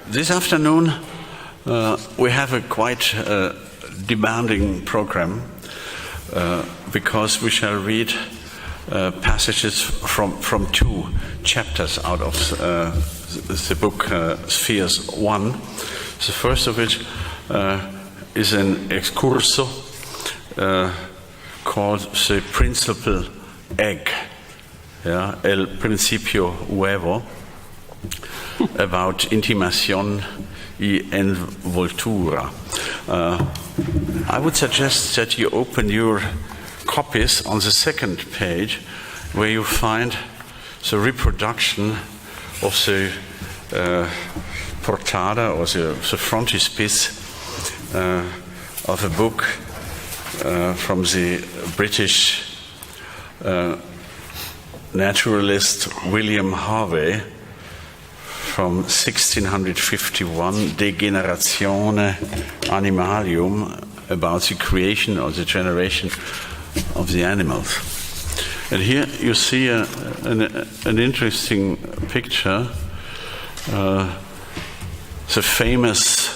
This afternoon we have a quite demanding program because we shall read passages from two chapters out of the book Spheres I. The first of which is an excurso called the principal egg, el principio huevo, about intimación y envoltura. I would suggest that you open your copies on the second page, where you find the reproduction of the portada, or the frontispiece of a book from the British naturalist William Harvey from 1651, De Generatione Animalium, about the creation or the generation of the animals. And here you see an interesting picture. The famous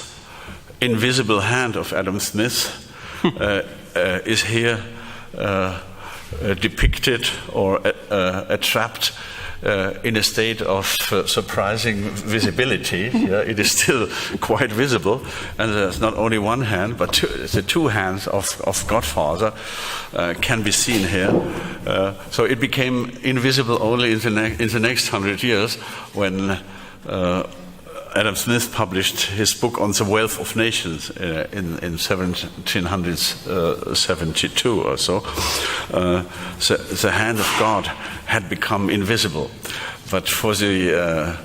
invisible hand of Adam Smith is here depicted or trapped in a state of surprising visibility. It is still quite visible, and there's not only one hand, but the two hands of Godfather can be seen here. So it became invisible only in the next 100 years when Adam Smith published his book on the wealth of nations in 1772 or so. The hand of God had become invisible, but for the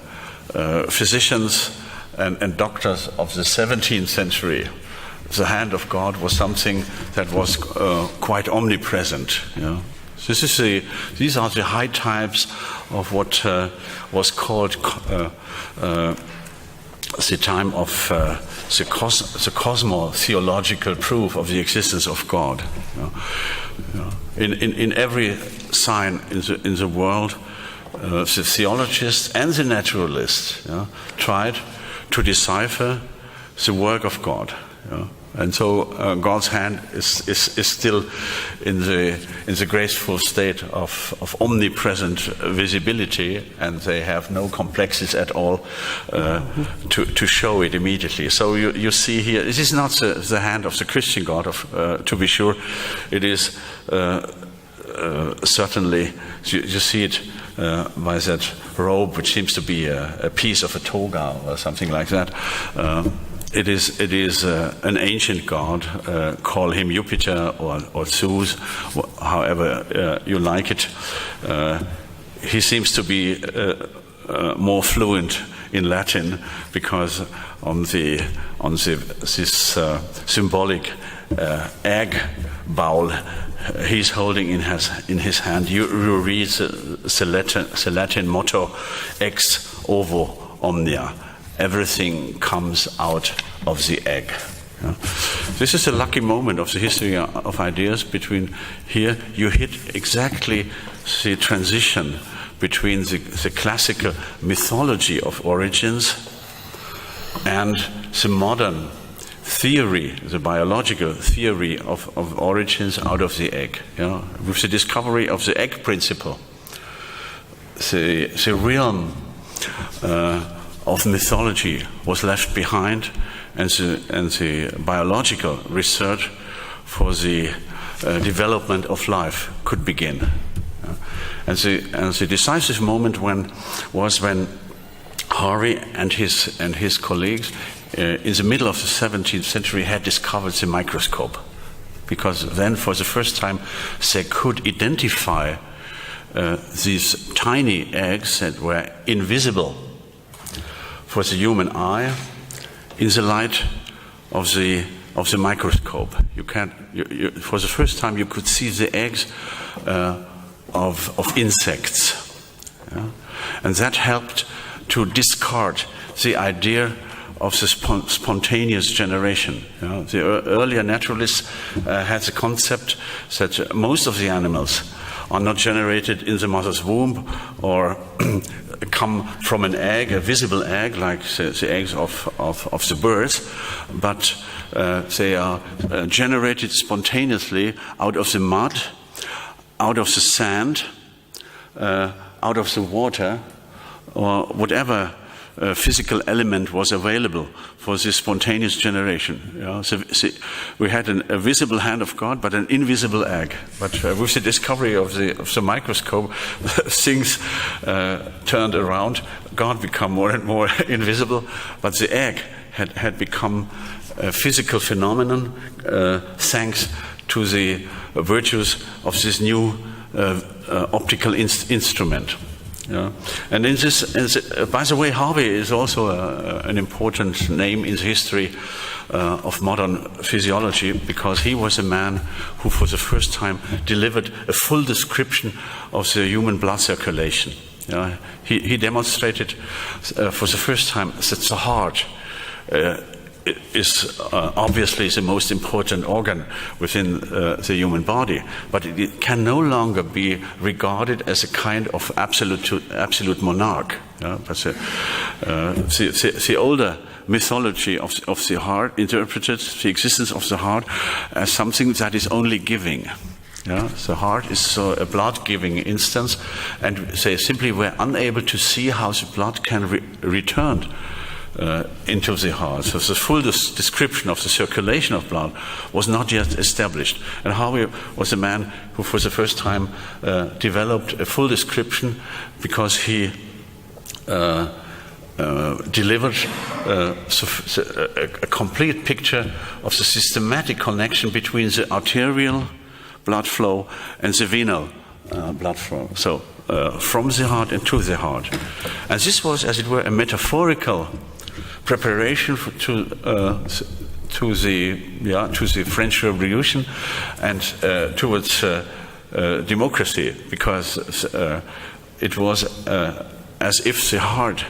physicians and doctors of the 17th century, the hand of God was something that was quite omnipresent. These are the high types of what was called the time of the cosmo-theological proof of the existence of God. In every sign in the world, the theologists and the naturalists tried to decipher the work of God. And so God's hand is still in the graceful state of omnipresent visibility, and they have no complexes at all to show it immediately. So you see here, this is not the hand of the Christian God, to be sure. It is certainly, you see it by that robe, which seems to be a piece of a toga or something like that. It is an ancient god. Call him Jupiter or Zeus, however you like it. He seems to be more fluent in Latin, because on this symbolic egg bowl he's holding in his hand, you read the Latin motto ex ovo omnia. Everything comes out of the egg. This is a lucky moment of the history of ideas. Between here, you hit exactly the transition between the classical mythology of origins and the modern theory, the biological theory of origins out of the egg. With the discovery of the egg principle, the realm of mythology was left behind, and the biological research for the development of life could begin. And the decisive moment was when Harvey and his colleagues in the middle of the 17th century had discovered the microscope, because then for the first time they could identify these tiny eggs that were invisible for the human eye in the light of the microscope. For the first time you could see the eggs of insects, and that helped to discard the idea of the spontaneous generation. The earlier naturalists had the concept that most of the animals are not generated in the mother's womb or come from an egg, a visible egg, like the eggs of the birds, but they are generated spontaneously out of the mud, out of the sand, out of the water, or whatever physical element was available for this spontaneous generation. So we had a visible hand of God, but an invisible egg. But with the discovery of the microscope, things turned around. God became more and more invisible, but the egg had become a physical phenomenon thanks to the virtues of this new optical instrument. And in this, by the way, Harvey is also an important name in the history of modern physiology, because he was a man who for the first time delivered a full description of the human blood circulation. He demonstrated for the first time that the heart is obviously the most important organ within the human body, but it can no longer be regarded as a kind of absolute monarch. But the older mythology of the heart interpreted the existence of the heart as something that is only giving. The heart is a blood-giving instance, and they simply were unable to see how the blood can return into the heart. So the full description of the circulation of blood was not yet established. And Harvey was a man who for the first time developed a full description, because he delivered a complete picture of the systematic connection between the arterial blood flow and the venal blood flow. So from the heart and to the heart. And this was, as it were, a metaphorical preparation to the French Revolution and towards democracy, because it was as if the heart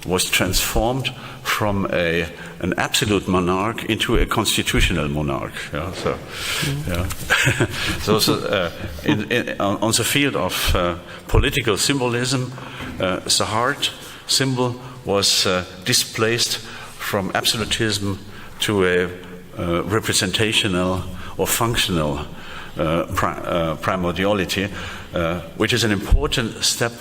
was transformed from an absolute monarch into a constitutional monarch. On the field of political symbolism, the heart symbol was displaced from absolutism to a representational or functional primordiality, which is an important step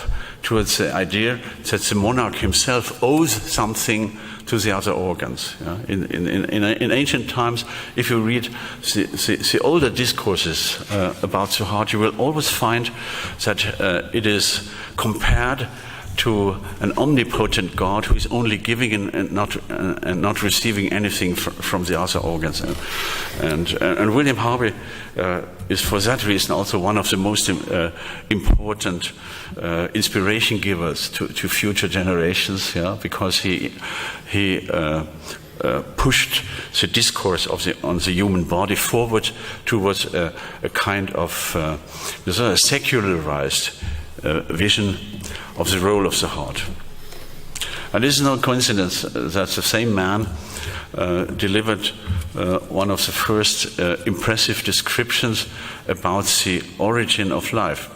towards the idea that the monarch himself owes something to the other organs. In ancient times, if you read the older discourses about the heart, you will always find that it is compared to an omnipotent God who is only giving and not receiving anything from the other organs. And William Harvey is for that reason also one of the most important inspiration givers to future generations, because he pushed the discourse on the human body forward towards a kind of secularized vision of the role of the heart. And this is no coincidence that the same man delivered one of the first impressive descriptions about the origin of life,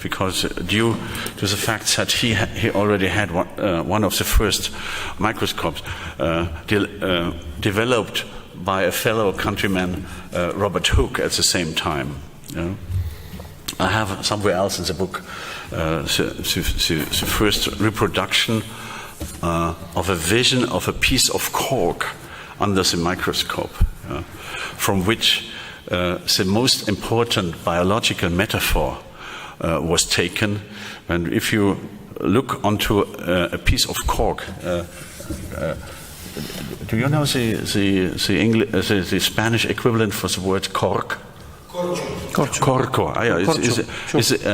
because due to the fact that he already had one of the first microscopes developed by a fellow countryman, Robert Hooke, at the same time. I have somewhere else in the book the first reproduction of a vision of a piece of cork under the microscope, from which the most important biological metaphor was taken. And if you look onto a piece of cork, do you know the Spanish equivalent for the word cork? Corcho.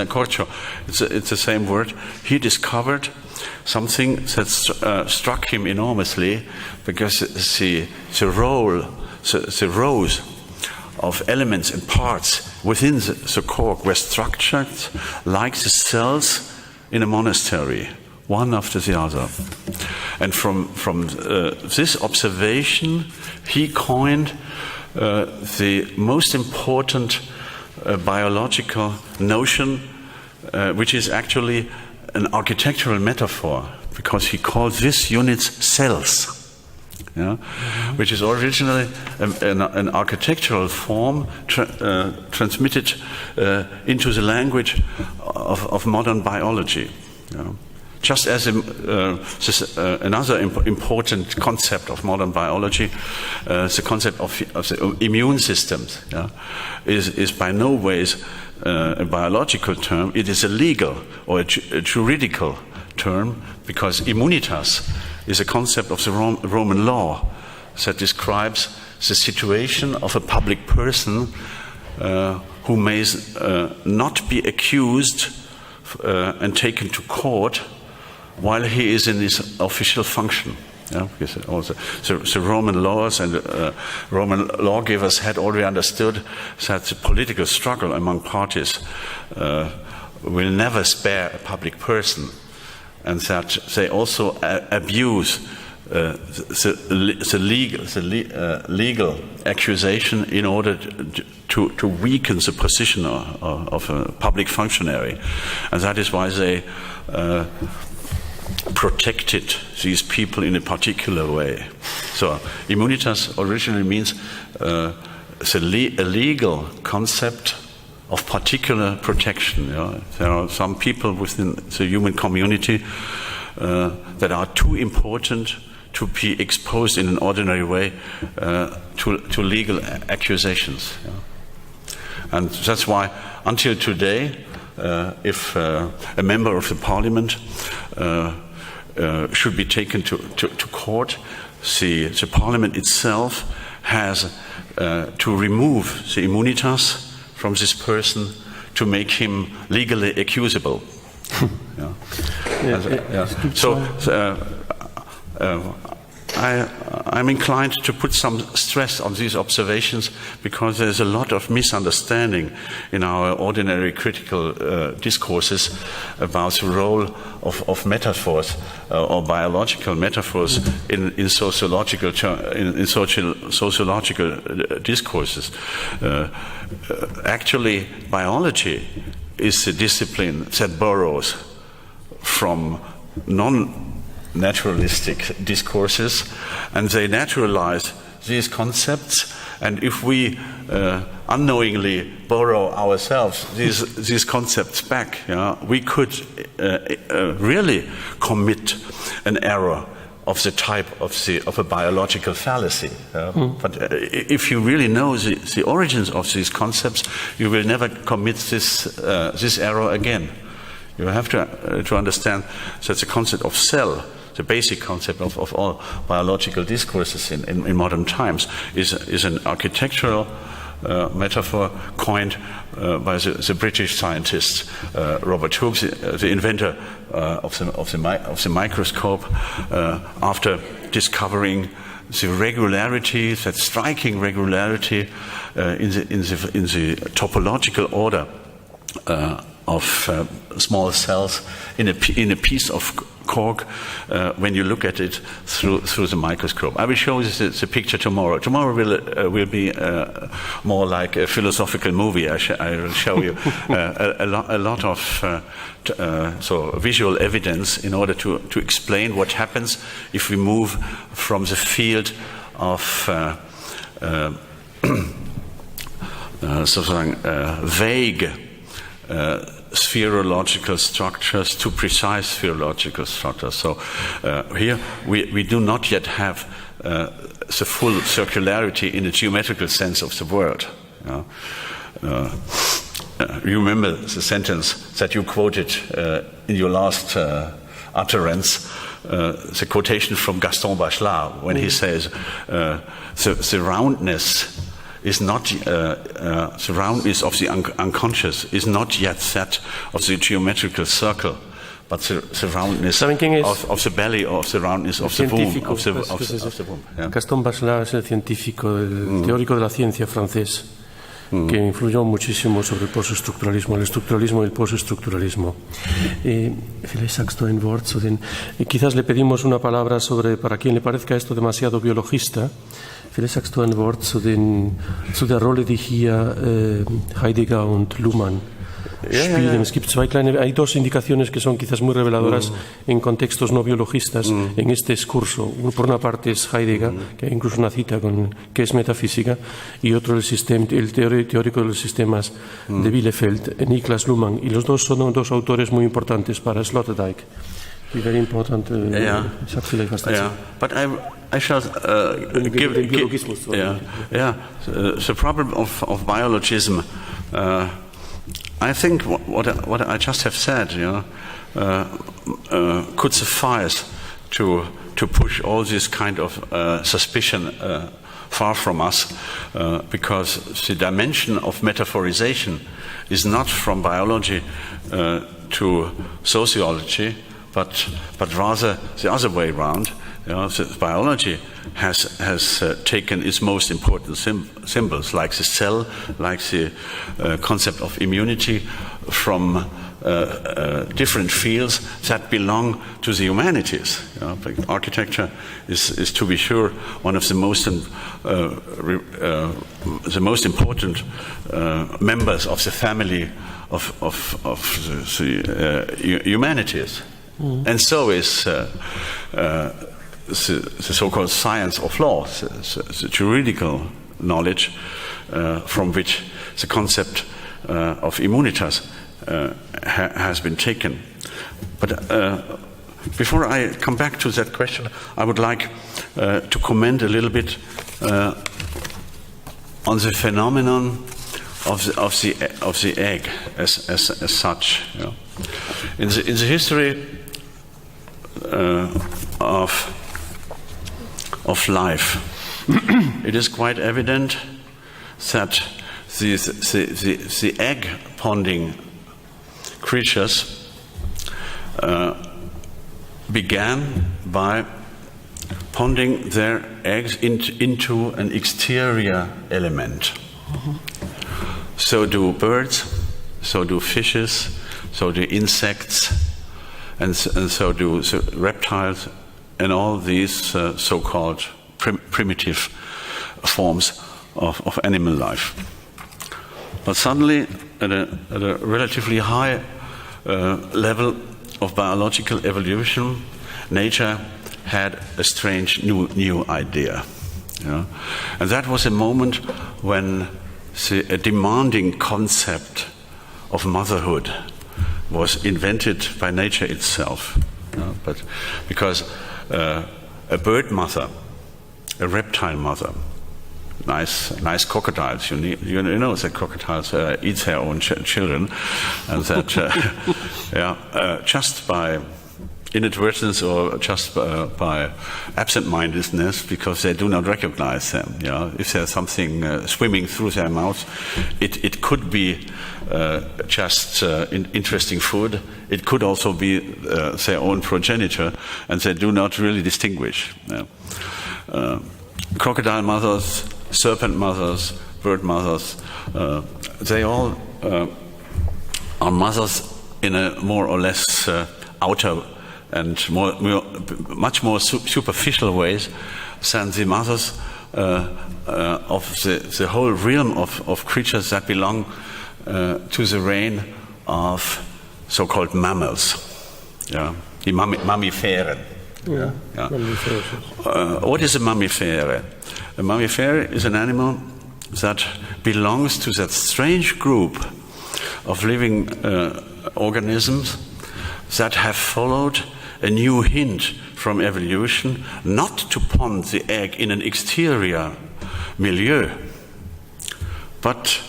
Corcho. It's the same word. He discovered something that struck him enormously, because the rows of elements and parts within the cork were structured like the cells in a monastery, one after the other. And from this observation, he coined the most important biological notion, which is actually an architectural metaphor, because he calls these units cells. Yeah? Which is originally an architectural form transmitted into the language of modern biology. Yeah? Just as another important concept of modern biology, the concept of the immune systems, yeah, is by no ways a biological term. It is a legal or a juridical term, because immunitas is a concept of the Roman law that describes the situation of a public person who may not be accused and taken to court while he is in his official function. Yeah, because also the Roman laws and Roman lawgivers had already understood that the political struggle among parties will never spare a public person, and that they also abuse the legal accusation in order to weaken the position of a public functionary, and that is why they protected these people in a particular way. So immunitas originally means a legal concept of particular protection. You know? There are some people within the human community that are too important to be exposed in an ordinary way to legal accusations. You know? And that's why until today, if a member of the parliament should be taken to court, the parliament itself has to remove the immunitas from this person to make him legally accusable. Yeah. So I'm inclined to put some stress on these observations, because there's a lot of misunderstanding in our ordinary critical discourses about the role of metaphors or biological metaphors in sociological discourses. Actually, biology is a discipline that borrows from non-naturalistic discourses, and they naturalize these concepts. And if we unknowingly borrow ourselves these concepts back, we could really commit an error of the type of a biological fallacy. But if you really know the origins of these concepts, you will never commit this error again. You have to understand that the concept of cell, the basic concept of all biological discourses in modern times, is an architectural metaphor coined by the British scientist Robert Hooke, the inventor of the microscope, after discovering the regularity, that striking regularity in the topological order of small cells in a piece of cork when you look at it through the microscope. I will show you the picture tomorrow. Tomorrow will be more like a philosophical movie. I will show you a lot of visual evidence in order to explain what happens if we move from the field of vague sphereological structures to precise sphereological structures. So here we do not yet have the full circularity in the geometrical sense of the word. You remember the sentence that you quoted in your last utterance, the quotation from Gaston Bachelard, when he says the roundness is not the roundness of the unconscious is not yet that of the geometrical circle, but the roundness of the belly, or of the roundness of the womb. Of the womb. Yeah. Gaston Bachelard es el científico, el teórico de la ciencia francés, que influyó muchísimo sobre el postestructuralismo, el estructuralismo y el postestructuralismo. Vielleicht sagst du ein Wort zu den. Quizás le pedimos una palabra sobre, para quien le parezca esto demasiado biologista, vielleicht sagst du ein Wort zu der Rolle, die hier Heidegger und Luhmann spielen. Es gibt hay dos indicaciones que son quizás muy reveladoras en contextos no biologistas en este discurso. Uno, por una parte, es Heidegger, que hay incluso una cita que es metafísica, y otro el teórico de los sistemas de Bielefeld, Niklas Luhmann. Y los dos son dos autores muy importantes para Sloterdijk. Very important. But I shall give the problem of biologism. I think what I just have said, could suffice to push all this kind of suspicion far from us, because the dimension of metaphorization is not from biology to sociology, but rather the other way around. Biology has taken its most important symbols, like the cell, like the concept of immunity, from different fields that belong to the humanities. Architecture is, to be sure, one of the most important members of the family of the humanities. And so is the so-called science of law, the juridical knowledge from which the concept of immunitas has been taken. But before I come back to that question, I would like to comment a little bit on the phenomenon of the egg as such. In the history of life, it is quite evident that the egg-ponding creatures began by ponding their eggs into an exterior element. So do birds, so do fishes, so do insects, and so do reptiles, and all these so-called primitive forms of animal life. But suddenly, at a relatively high level of biological evolution, nature had a strange new idea. And that was a moment when a demanding concept of motherhood was invented by nature itself. But because a bird mother, a reptile mother, nice crocodiles. You know that crocodiles eat their own children, and that just by inadvertence or just by absent-mindedness, because they do not recognize them. If there's something swimming through their mouth, it could be just interesting food. It could also be their own progenitor, and they do not really distinguish. Crocodile mothers, serpent mothers, bird mothers, they all are mothers in a more or less outer and much more superficial ways than the mothers of the whole realm of creatures that belong to the reign of so-called mammals, the Mammiferen. What is a mammifere? A mammifere is an animal that belongs to that strange group of living organisms that have followed a new hint from evolution not to pond the egg in an exterior milieu, but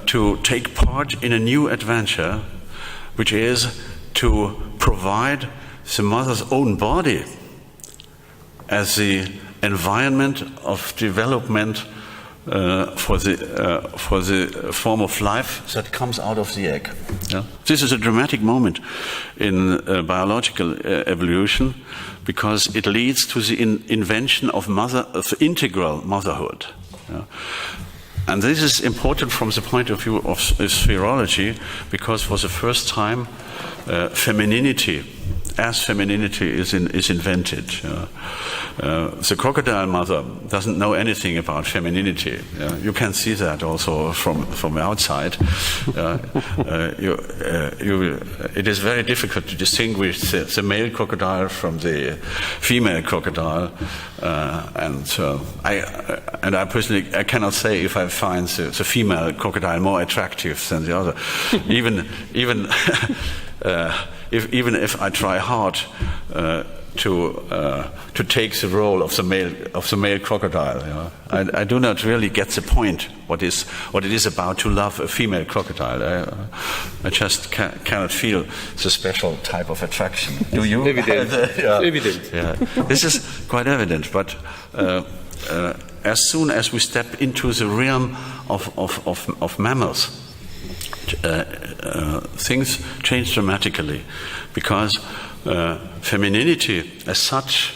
to take part in a new adventure, which is to provide the mother's own body as the environment of development for the form of life that comes out of the egg. This is a dramatic moment in biological evolution, because it leads to the invention of integral motherhood. And this is important from the point of view of sphereology, because for the first time femininity as femininity is invented. The crocodile mother doesn't know anything about femininity. You can see that also from outside. It is very difficult to distinguish the male crocodile from the female crocodile, and I personally cannot say if I find the female crocodile more attractive than the other, even if I try hard to take the role of the male crocodile. I do not really get the point what it is about to love a female crocodile. I just cannot feel the special type of attraction. Do you? Evident. Evident. Yeah. This is quite evident, but as soon as we step into the realm of mammals, things change dramatically, because femininity as such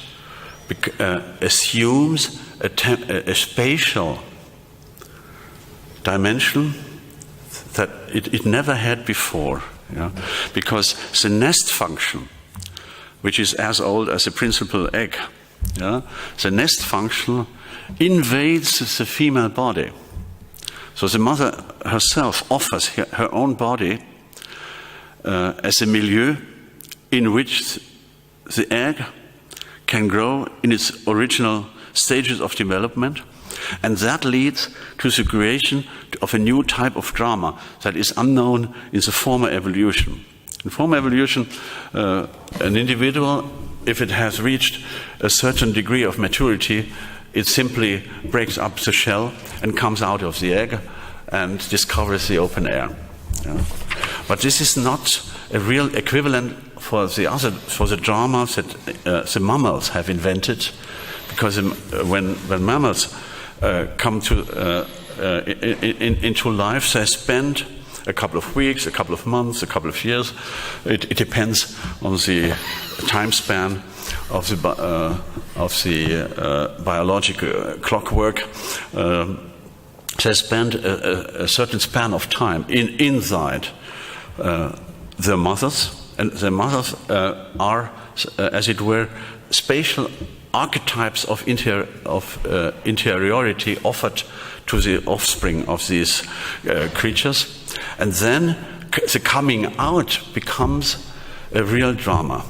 assumes a spatial dimension that it never had before. Because the nest function, which is as old as the principal egg, the nest function invades the female body. So the mother herself offers her own body as a milieu in which the egg can grow in its original stages of development, and that leads to the creation of a new type of drama that is unknown in the former evolution. In former evolution, an individual, if it has reached a certain degree of maturity, it simply breaks up the shell and comes out of the egg and discovers the open air. But this is not a real equivalent for the dramas that the mammals have invented, because when mammals come into life, they spend a couple of weeks, a couple of months, a couple of years. It depends on the time span of the biological clockwork. They spend a certain span of time inside their mothers, and their mothers are, as it were, spatial archetypes of interiority offered to the offspring of these creatures, and then the coming out becomes a real drama.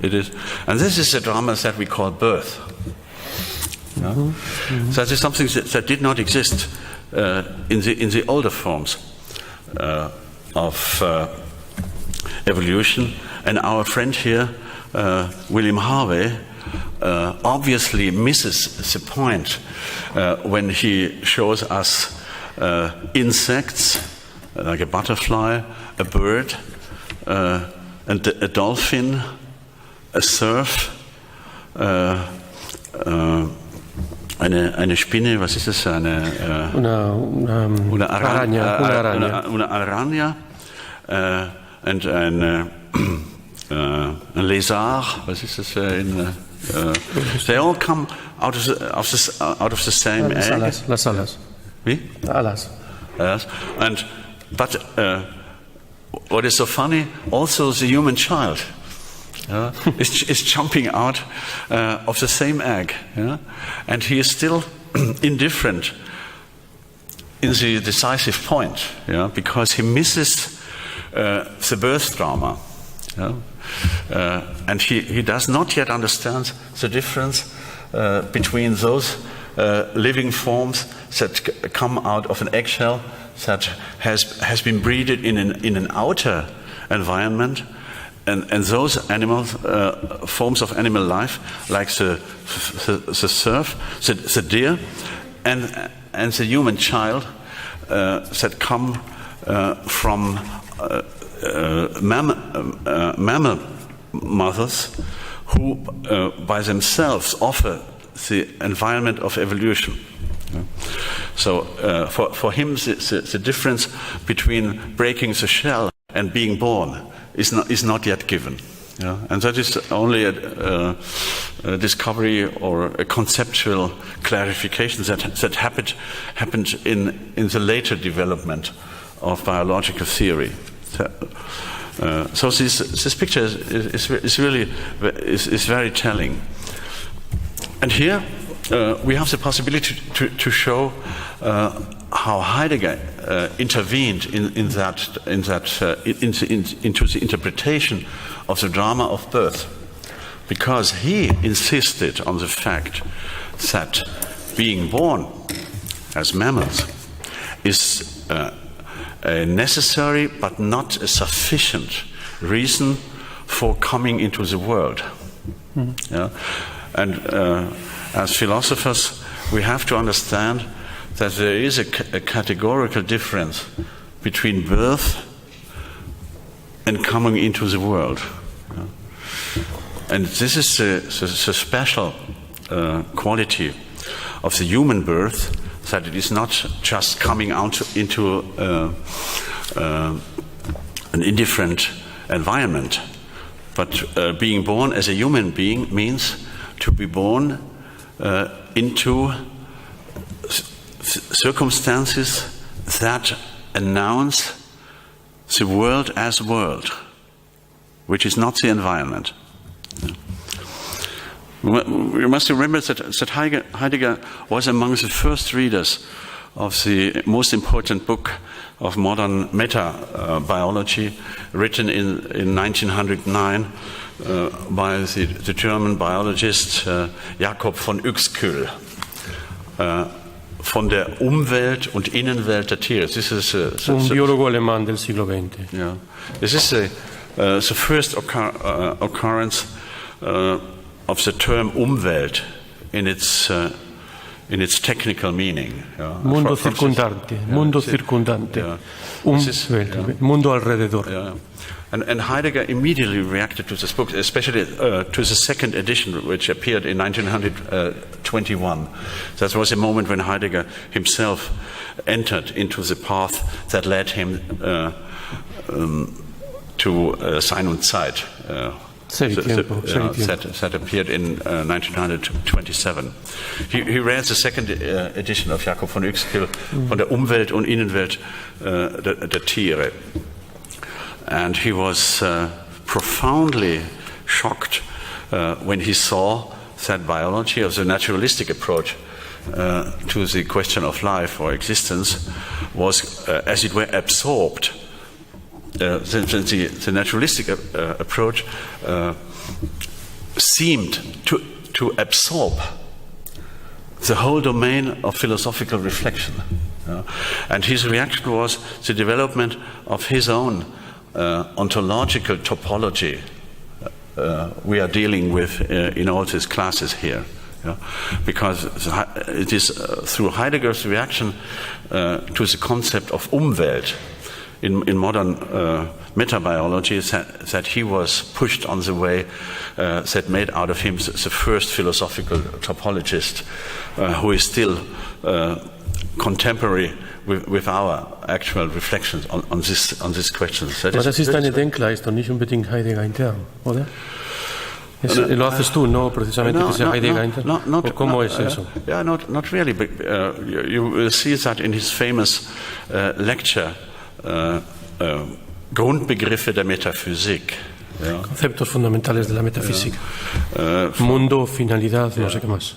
It is, and this is the drama that we call birth. So that is something that did not exist in the older forms of evolution. And our friend here, William Harvey, obviously misses the point when he shows us insects, like a butterfly, a bird, and a dolphin, a surf, eine Spinne, was ist das? Eine Araña, and ein Lézard, was ist das? They all come out of the same egg. Las alas. Wie? Alas. Yes. But what is so funny, also the human child is jumping out of the same egg, and he is still indifferent in the decisive point, because he misses the birth drama, and he does not yet understand the difference between those living forms that come out of an eggshell that has been breeded in an outer environment, and those animals, forms of animal life, like the surf, the deer, and the human child that come from mammal mothers who by themselves offer the environment of evolution. So for him, the difference between breaking the shell and being born is not yet given. And that is only a discovery or a conceptual clarification that happened in the later development of biological theory. So this picture is really very telling. And here we have the possibility to show how Heidegger intervened into the interpretation of the drama of birth, because he insisted on the fact that being born as mammals is a necessary but not a sufficient reason for coming into the world. Yeah? And as philosophers, we have to understand that there is a categorical difference between birth and coming into the world. Yeah? And this is the special quality of the human birth, that it is not just coming out into an indifferent environment, but being born as a human being means to be born into circumstances that announce the world as world, which is not the environment. We must remember that Heidegger was among the first readers of the most important book of modern meta-biology, written in 1909 by the German biologist Jakob von Uexküll, von der Umwelt und Innenwelt der Tiere. Un biologo alemán del siglo XX. Yeah. This is the first occurrence of the term Umwelt in its technical meaning. Mundo circundante, mundo circundante, Umwelt, mundo alrededor. Yeah. And Heidegger immediately reacted to this book, especially to the second edition, which appeared in 1921. That was a moment when Heidegger himself entered into the path that led him to Sein und Zeit. That appeared in 1927. He read the second edition of Jakob von Uexküll, von der Umwelt und Innenwelt der Tiere. And he was profoundly shocked when he saw that biology, of the naturalistic approach to the question of life or existence, was, as it were, absorbed. The naturalistic approach seemed to absorb the whole domain of philosophical reflection. And his reaction was the development of his own ontological topology we are dealing with in all these classes here. Because it is through Heidegger's reaction to the concept of Umwelt in modern metabiology that he was pushed on the way that made out of him the first philosophical topologist who is still contemporary with our actual reflections on this question. Aber das ist eine Denkleistung, nicht unbedingt Heidegger intern, oder? Lo haces tú, no precisamente que sea Heidegger intern. ¿Cómo es eso? Yeah, not really. But, you will see that in his famous lecture, Grundbegriffe der Metaphysik. Conceptos fundamentales de la metafísica. Mundo, finalidad, no sé qué más.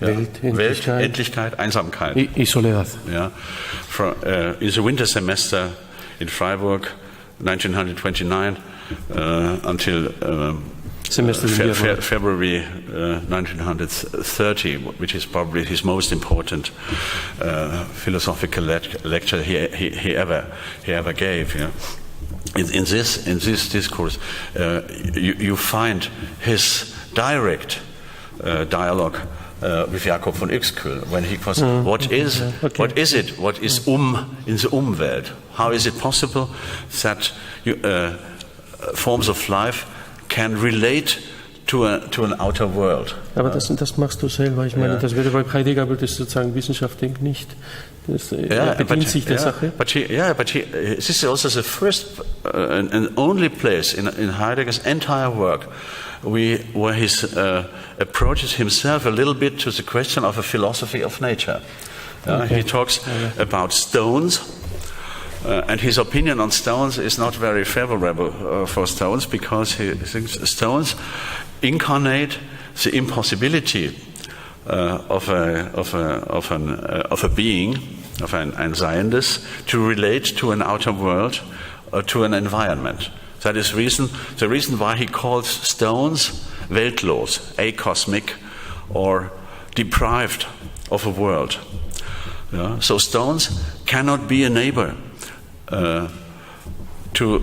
Welt, Endlichkeit, Einsamkeit. Y soledad. In the winter semester in Freiburg, 1929, until February 1930, which is probably his most important philosophical lecture he ever gave. In this discourse, you find his direct dialogue with Jakob von Uexküll when he was, what is in the Umwelt? How is it possible that forms of life can relate to an outer world? Aber das machst du selber. Ich meine, das wäre bei Heidegger, würde es sozusagen Wissenschaft denkt nicht. Er bedient sich der Sache. But this is also the first and only place in Heidegger's entire work where he approaches himself a little bit to the question of a philosophy of nature. He talks about stones And his opinion on stones is not very favorable for stones, because he thinks stones incarnate the impossibility of a being, of ein Seiendes, to relate to an outer world or to an environment. That is the reason why he calls stones weltlos, acosmic, or deprived of a world. Yeah? So stones cannot be a neighbor to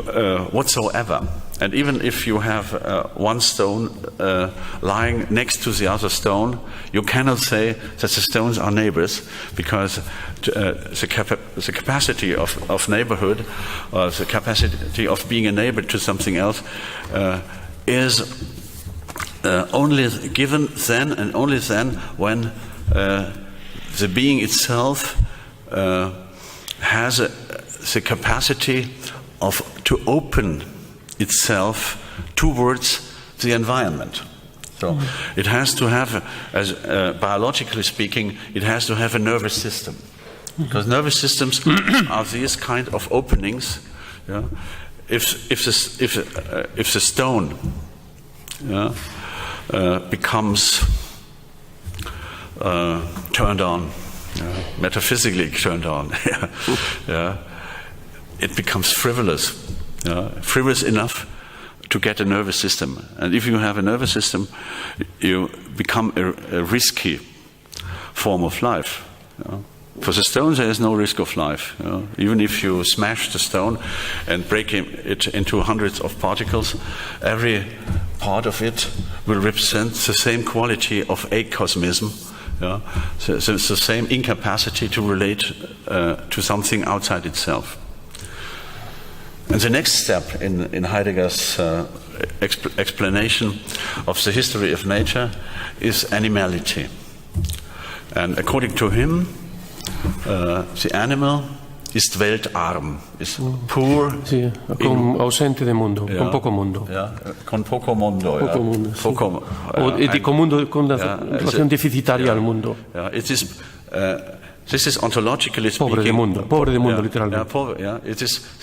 whatsoever. And even if you have one stone lying next to the other stone, you cannot say that the stones are neighbors, because the capacity of neighborhood, or the capacity of being a neighbor to something else, is only given then and only then when the being itself has the capacity to open itself towards the environment. So it has to have, as biologically speaking, it has to have a nervous system, because nervous systems are these kind of openings. Yeah? If the stone becomes turned on, metaphysically turned on, it becomes frivolous. Frivolous enough to get a nervous system. And if you have a nervous system, you become a risky form of life. For the stone, there is no risk of life. Even if you smash the stone and break it into hundreds of particles, every part of it will represent the same quality of acosmism. So it's the same incapacity to relate to something outside itself. And the next step in Heidegger's explanation of the history of nature is animality. And according to him, the animal ist weltarm, is poor. Sì, ausente del mondo, con poco mondo. Con poco mondo. Poco mondo, sì. Poco, con una relazione deficitaria al mondo. This is ontologically speaking. Pobre del mundo, literalmente.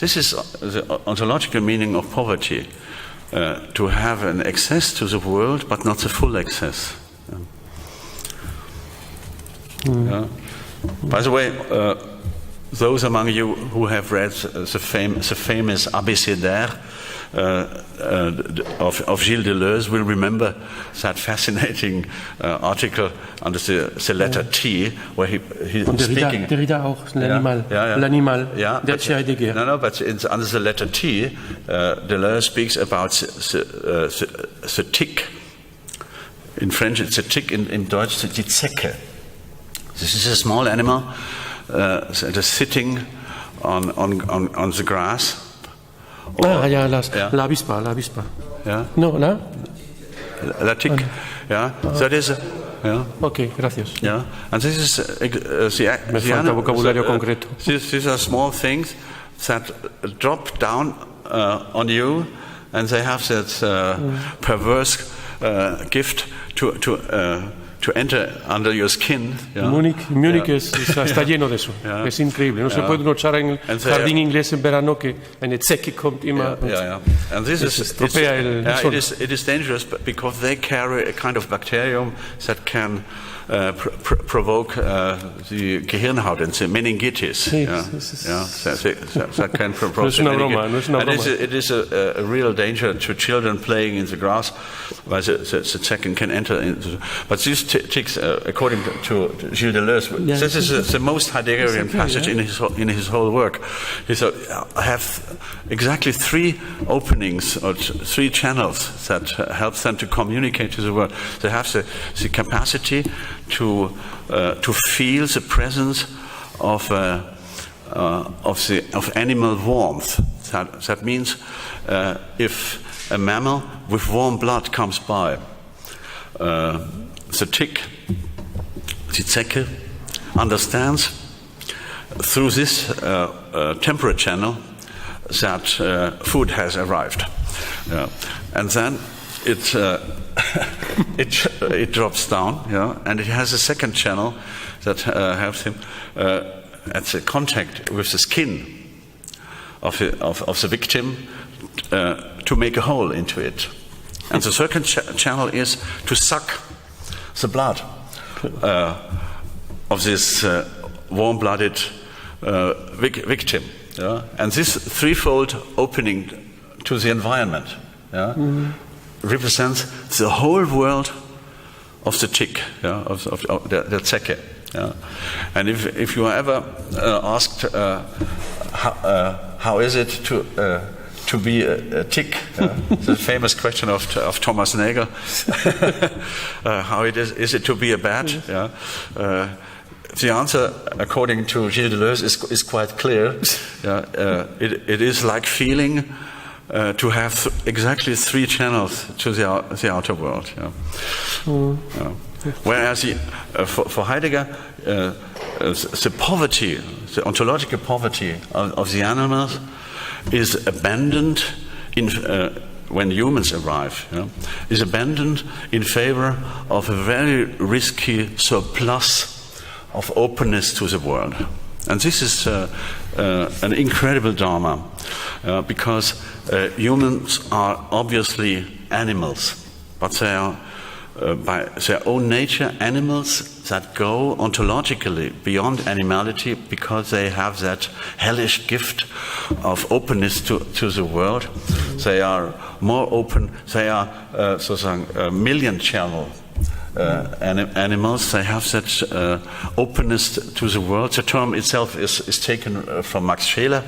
This is the ontological meaning of poverty, to have an access to the world, but not the full access. By the way, those among you who have read the famous Abécédaire of Gilles Deleuze will remember that fascinating article under the letter T, where he speaking. Derrida auch, l'animal, that's Heidegger. No, but under the letter T, Deleuze speaks about the tick. In French, it's a tick. In Deutsch, die Zecke. This is a small animal that is sitting on the grass. La avispa. Yeah. No, la? La tick. Yeah. That is. Okay, gracias. Yeah. And this is Me falta vocabulario concreto. These are small things that drop down on you, and they have that perverse gift to enter under your skin. Múnich está lleno de eso. Es increíble. No se puede echar en el jardín inglés en verano que eine Zecke kommt immer. And this it is dangerous because they carry a kind of bacterium that can provoke the Gehirnhaut and the meningitis. That can provoke meningitis. It is a real danger to children playing in the grass, where the second can enter into. But these ticks, according to Gilles Deleuze, this is the most Heideggerian passage in his whole work. He said, have exactly three openings or three channels that help them to communicate to the world. They have the capacity to feel the presence of animal warmth. That means if a mammal with warm blood comes by, the tick, the Zecke, understands through this temperature channel that food has arrived, and then it drops down, and it has a second channel that helps him at the contact with the skin. of the victim to make a hole into it. And the second channel is to suck the blood of this warm-blooded victim. Yeah? And this threefold opening to the environment represents the whole world of the tick, of the Zecke. Yeah? And if you are ever asked how is it to be a tick, the famous question of Thomas Nagel, how is it to be a bat? Yeah? The answer, according to Gilles Deleuze, is quite clear. It is like feeling to have exactly three channels to the outer world. Whereas for Heidegger, the poverty, the ontological poverty of the animals is abandoned when humans arrive, is abandoned in favor of a very risky surplus of openness to the world. And this is an incredible drama, because humans are obviously animals, but they are by their own nature animals that go ontologically beyond animality, because they have that hellish gift of openness to the world. They are more open, they are million channel animals. They have that openness to the world. The term itself is taken from Max Scheler.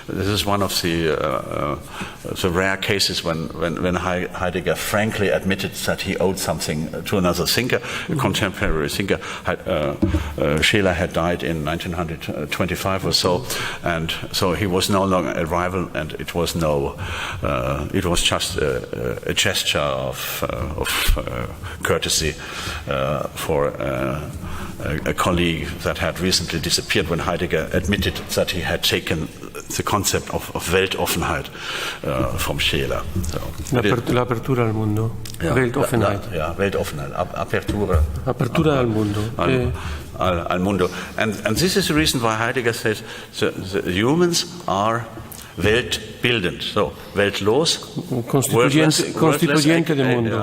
This is one of the rare cases when Heidegger frankly admitted that he owed something to another thinker, a contemporary thinker. Scheler had died in 1925 or so, and so he was no longer a rival, and it was just a gesture of courtesy for a colleague that had recently disappeared, when Heidegger admitted that he had taken the concept of Weltoffenheit from Scheler. So, L'apertura al mundo. Weltoffenheit. Weltoffenheit. Apertura. Apertura al mundo. Al mundo. And this is the reason why Heidegger says the humans are weltbildend, so weltlos, constituyente del mundo.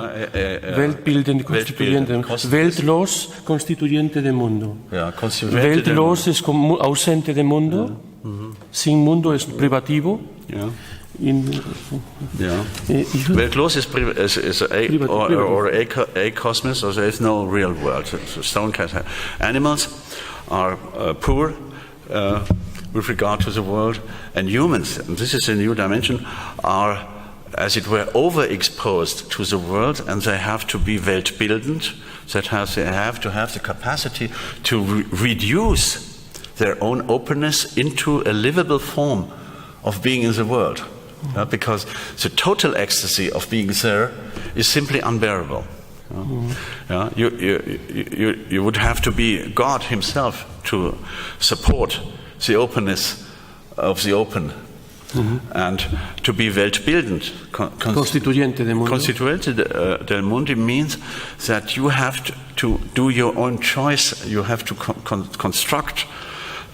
Weltbildend, constituyente. Weltlos, constituyente del mundo. Weltlos es ausente del mundo. Sin mundo es privativo. Weltlos is acosmos, so there is no real world. So stone cat animals are poor with regard to the world, and humans, and this is a new dimension, are, as it were, overexposed to the world, and they have to be weltbildend, they have to have the capacity to reduce their own openness into a livable form of being in the world, because the total ecstasy of being there is simply unbearable. You would have to be God himself to support the openness of the open, and to be weltbildend, constituyente del mundo. Constituente del mundo means that you have to do your own choice. You have to construct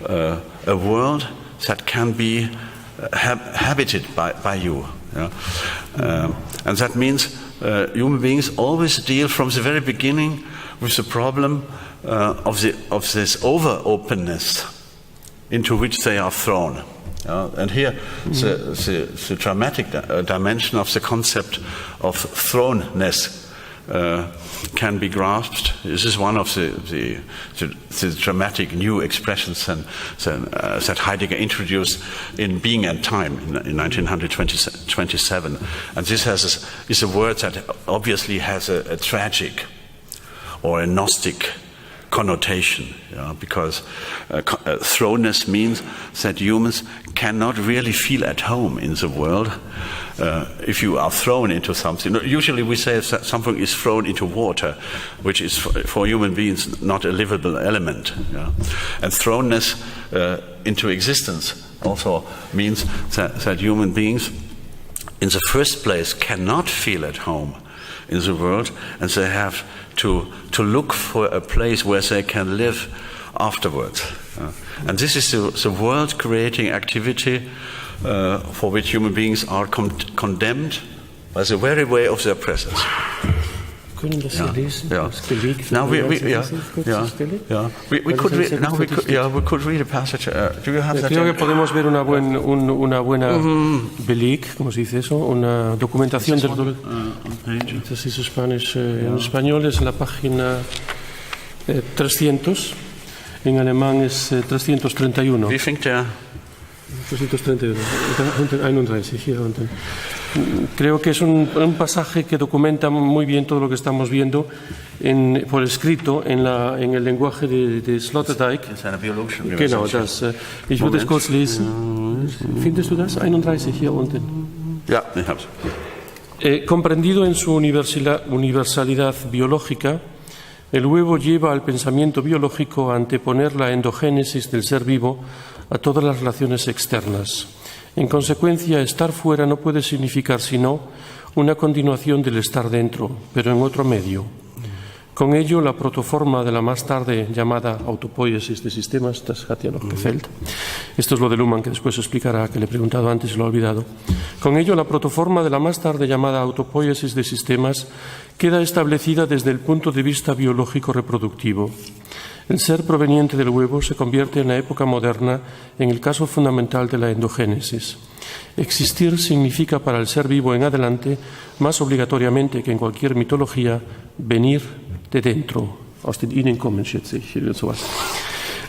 a world that can be habited by you. And that means human beings always deal from the very beginning with the problem of this over-openness into which they are thrown. And here the dramatic dimension of the concept of thrownness can be grasped. This is one of the dramatic new expressions that Heidegger introduced in Being and Time in 1927. And this is a word that obviously has a tragic or a Gnostic connotation, because thrownness means that humans cannot really feel at home in the world if you are thrown into something. Usually we say that something is thrown into water, which is for human beings not a livable element. And thrownness into existence also means that human beings in the first place cannot feel at home in the world, and they have to look for a place where they can live afterwards. And this is the world-creating activity for which human beings are condemned by the very way of their presence. Können das hier lesen? Das Beleg für Now we could read a passage. Do you have that? Creo que podemos ver una buena beleg, ¿cómo se dice eso? Una documentación del dolor. This is Spanish. En español es la página 300. En alemán es 331. Wie fängt der? 331. 31, hier unten. Creo que es un pasaje que documenta muy bien todo lo que estamos viendo por escrito en el lenguaje de Sloterdijk. Genau, das. Ich würde es kurz lesen. Findest du das? 31 hier unten. Ja, ich hab's. Comprendido en su universalidad biológica, el huevo lleva al pensamiento biológico a anteponer la endogénesis del ser vivo a todas las relaciones externas. En consecuencia, estar fuera no puede significar sino una continuación del estar dentro, pero en otro medio. Con ello, la protoforma de la más tarde llamada autopoiesis de sistemas, das hat ja noch gefällt. Esto es lo de Luhmann, que después explicará, que le he preguntado antes y lo he olvidado. Con ello, la protoforma de la más tarde llamada autopoiesis de sistemas queda establecida desde el punto de vista biológico reproductivo. El ser proveniente del huevo se convierte en la época moderna en el caso fundamental de la endogénesis. Existir significa para el ser vivo en adelante, más obligatoriamente que en cualquier mitología, venir de dentro. Aus den Innen kommen, schätze ich, sowas.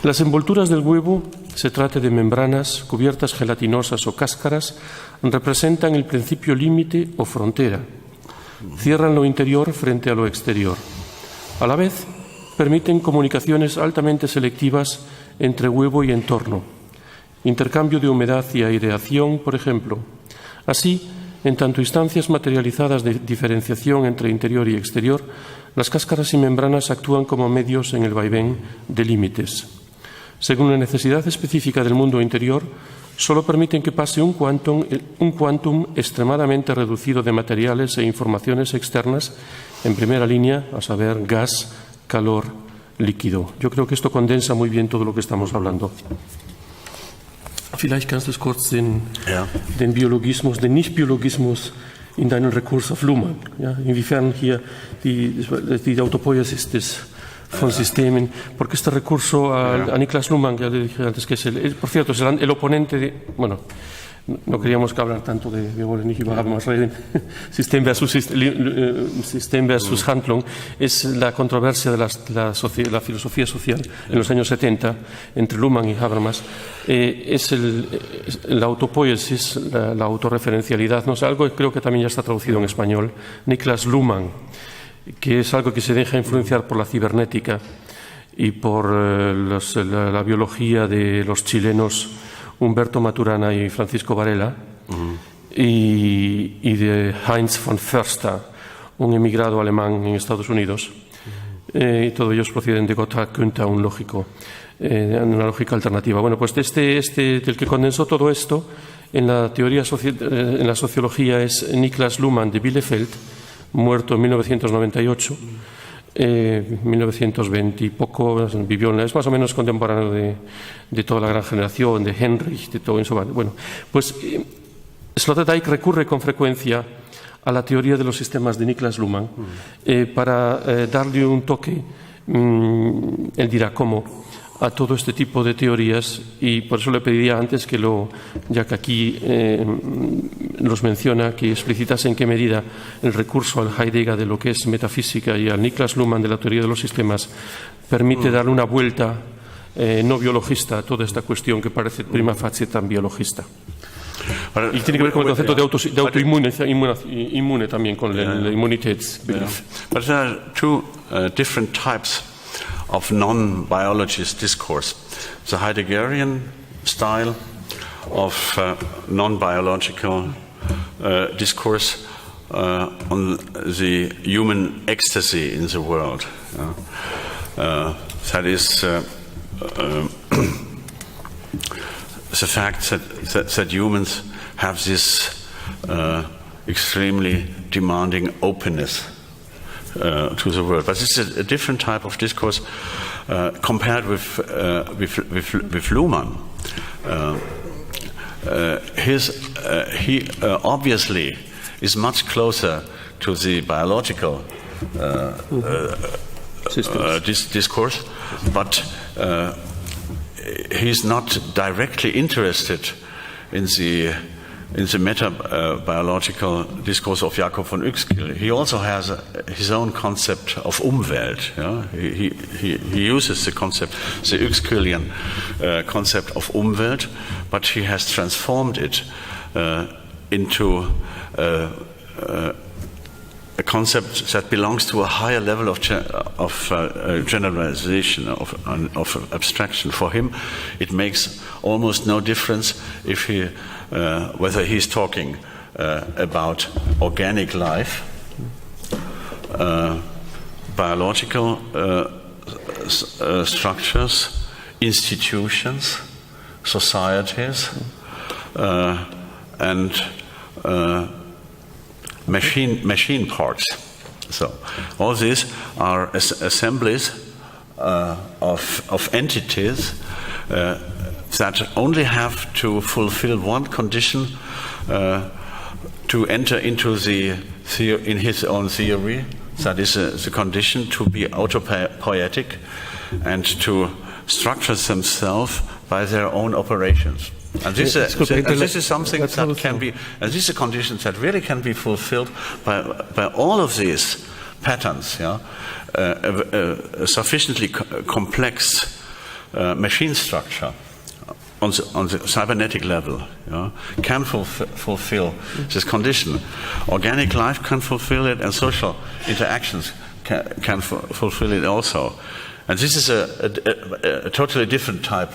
Las envolturas del huevo, se trate de membranas, cubiertas gelatinosas o cáscaras, representan el principio límite o frontera. Cierran lo interior frente a lo exterior. A la vez, permiten comunicaciones altamente selectivas entre huevo y entorno. Intercambio de humedad y aireación, por ejemplo. Así, en tanto instancias materializadas de diferenciación entre interior y exterior, las cáscaras y membranas actúan como medios en el vaivén de límites. Según la necesidad específica del mundo interior, solo permiten que pase un quantum extremadamente reducido de materiales e informaciones externas en primera línea, a saber, gas, calor, líquido. Yo creo que esto condensa muy bien todo lo que estamos hablando. Vielleicht kannst du kurz den Biologismus, den Nicht-Biologismus in deinen Rekurs auf Luhmann. Ja, inwiefern hier die autopoiesis von Systemen, porque este recurso a Niklas Luhmann, ya le dije antes que es por cierto, es el oponente de, bueno, no queríamos que hablar tanto de wir wollen nicht über Habermas reden, System versus Handlung, es la controversia de la filosofía social en los años 70 entre Luhmann y Habermas, es la autopoiesis, la autorreferencialidad, no sé, algo que creo que también ya está traducido en español, Niklas Luhmann, que es algo que se deja influenciar por la cibernética y por la biología de los chilenos Humberto Maturana y Francisco Varela, y de Heinz von Förster, un emigrado alemán en Estados Unidos. Y todos ellos proceden de Gotthard Günther, un lógico, una lógica alternativa. Bueno, pues del que condensó todo esto en la teoría en la sociología es Niklas Luhmann de Bielefeld, muerto en 1998. 1920 y poco, vivió, es más o menos contemporáneo de toda la gran generación, de Heinrich, de todo eso. Bueno, pues Sloterdijk recurre con frecuencia a la teoría de los sistemas de Niklas Luhmann para darle un toque, él dirá cómo, a todo este tipo de teorías, y por eso le pediría antes que ya que aquí los menciona, que explicitase en qué medida el recurso al Heidegger de lo que es metafísica y al Niklas Luhmann de la teoría de los sistemas permite darle una vuelta no biologista a toda esta cuestión que parece prima facie tan biologista. Y tiene que ver con el concepto de autoinmune también, con el inmunitatsbegriff. But there are two different types of non-biologist discourse. The Heideggerian style of non-biological discourse on the human ecstasy in the world. That is the fact that humans have this extremely demanding openness to the world, but it's a different type of discourse compared with Luhmann. he obviously is much closer to the biological discourse, but he's not directly interested in the meta-biological discourse of Jacob von Uexküll. He also has his own concept of Umwelt. Yeah? He uses the Uexküllian concept of Umwelt, but he has transformed it into a concept that belongs to a higher level of generalization, of abstraction. For him, it makes almost no difference if whether he's talking about organic life, biological structures, institutions, societies, and machine parts. So all these are assemblies of entities that only have to fulfill one condition to enter into in his own theory. That is the condition to be autopoietic and to structure themselves by their own operations. And this is something that can be, and these are conditions that really can be fulfilled by all of these patterns. Yeah? A sufficiently complex machine structure on the cybernetic level, can fulfill this condition. Organic life can fulfill it, and social interactions can fulfill it also. And this is a totally different type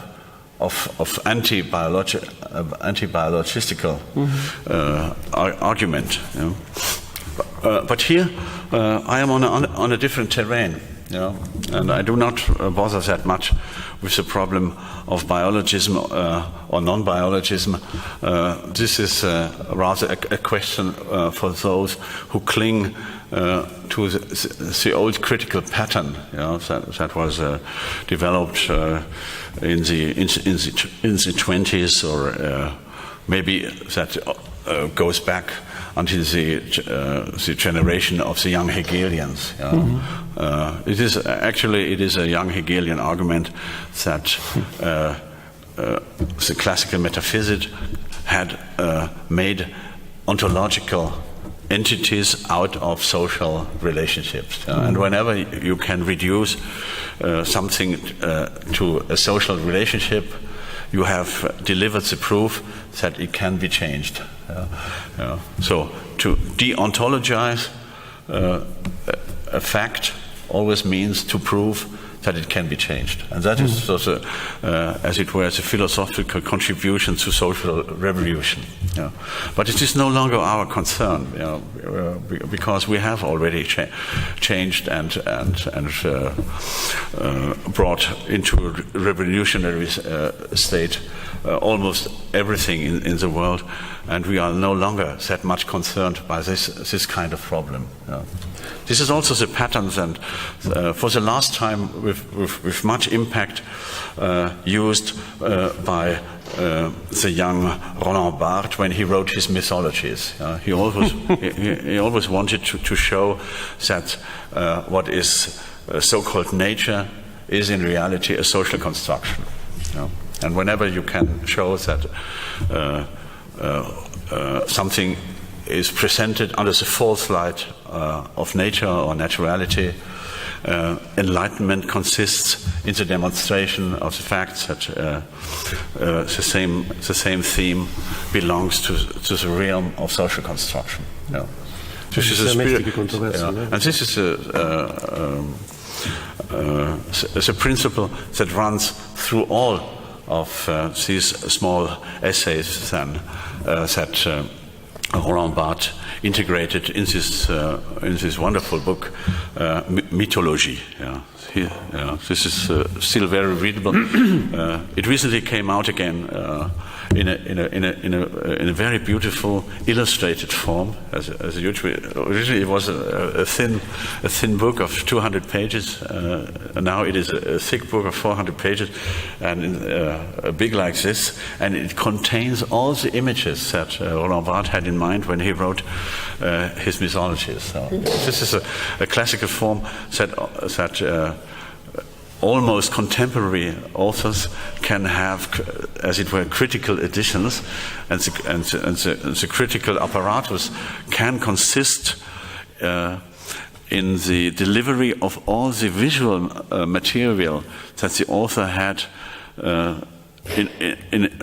of anti-biologistical argument. But here I am on a different terrain, and I do not bother that much with the problem of biologism or non-biologism. This is rather a question for those who cling to the old critical pattern that was developed in the 20s, or maybe that goes back until the generation of the young Hegelians. It is a young Hegelian argument that the classical metaphysics had made ontological entities out of social relationships. And whenever you can reduce something to a social relationship, you have delivered the proof that it can be changed. So to de-ontologize a fact always means to prove that it can be changed. And that is sort of, as it were, a philosophical contribution to social revolution. But it is no longer our concern, because we have already changed and brought into a revolutionary state almost everything in the world, and we are no longer that much concerned by this kind of problem. This is also the patterns, and for the last time with much impact used by the young Roland Barthes when he wrote his mythologies. He always wanted to show that what is so-called nature is in reality a social construction. And whenever you can show that something is presented under the false light of nature or naturality, enlightenment consists in the demonstration of the fact that the same theme belongs to the realm of social construction. This is a spirit, and this is a principle that runs through all of these small essays then that Roland Barthes integrated in this wonderful book, Mythology. This is still very readable. It recently came out again in a very beautiful illustrated form. As usually it was a thin book of 200 pages. Now it is a thick book of 400 pages, and big like this, and it contains all the images that Roland Barthes had in mind when he wrote his mythologies. So this is a classical form that almost contemporary authors can have, as it were, critical editions, and the critical apparatus can consist in the delivery of all the visual material that the author had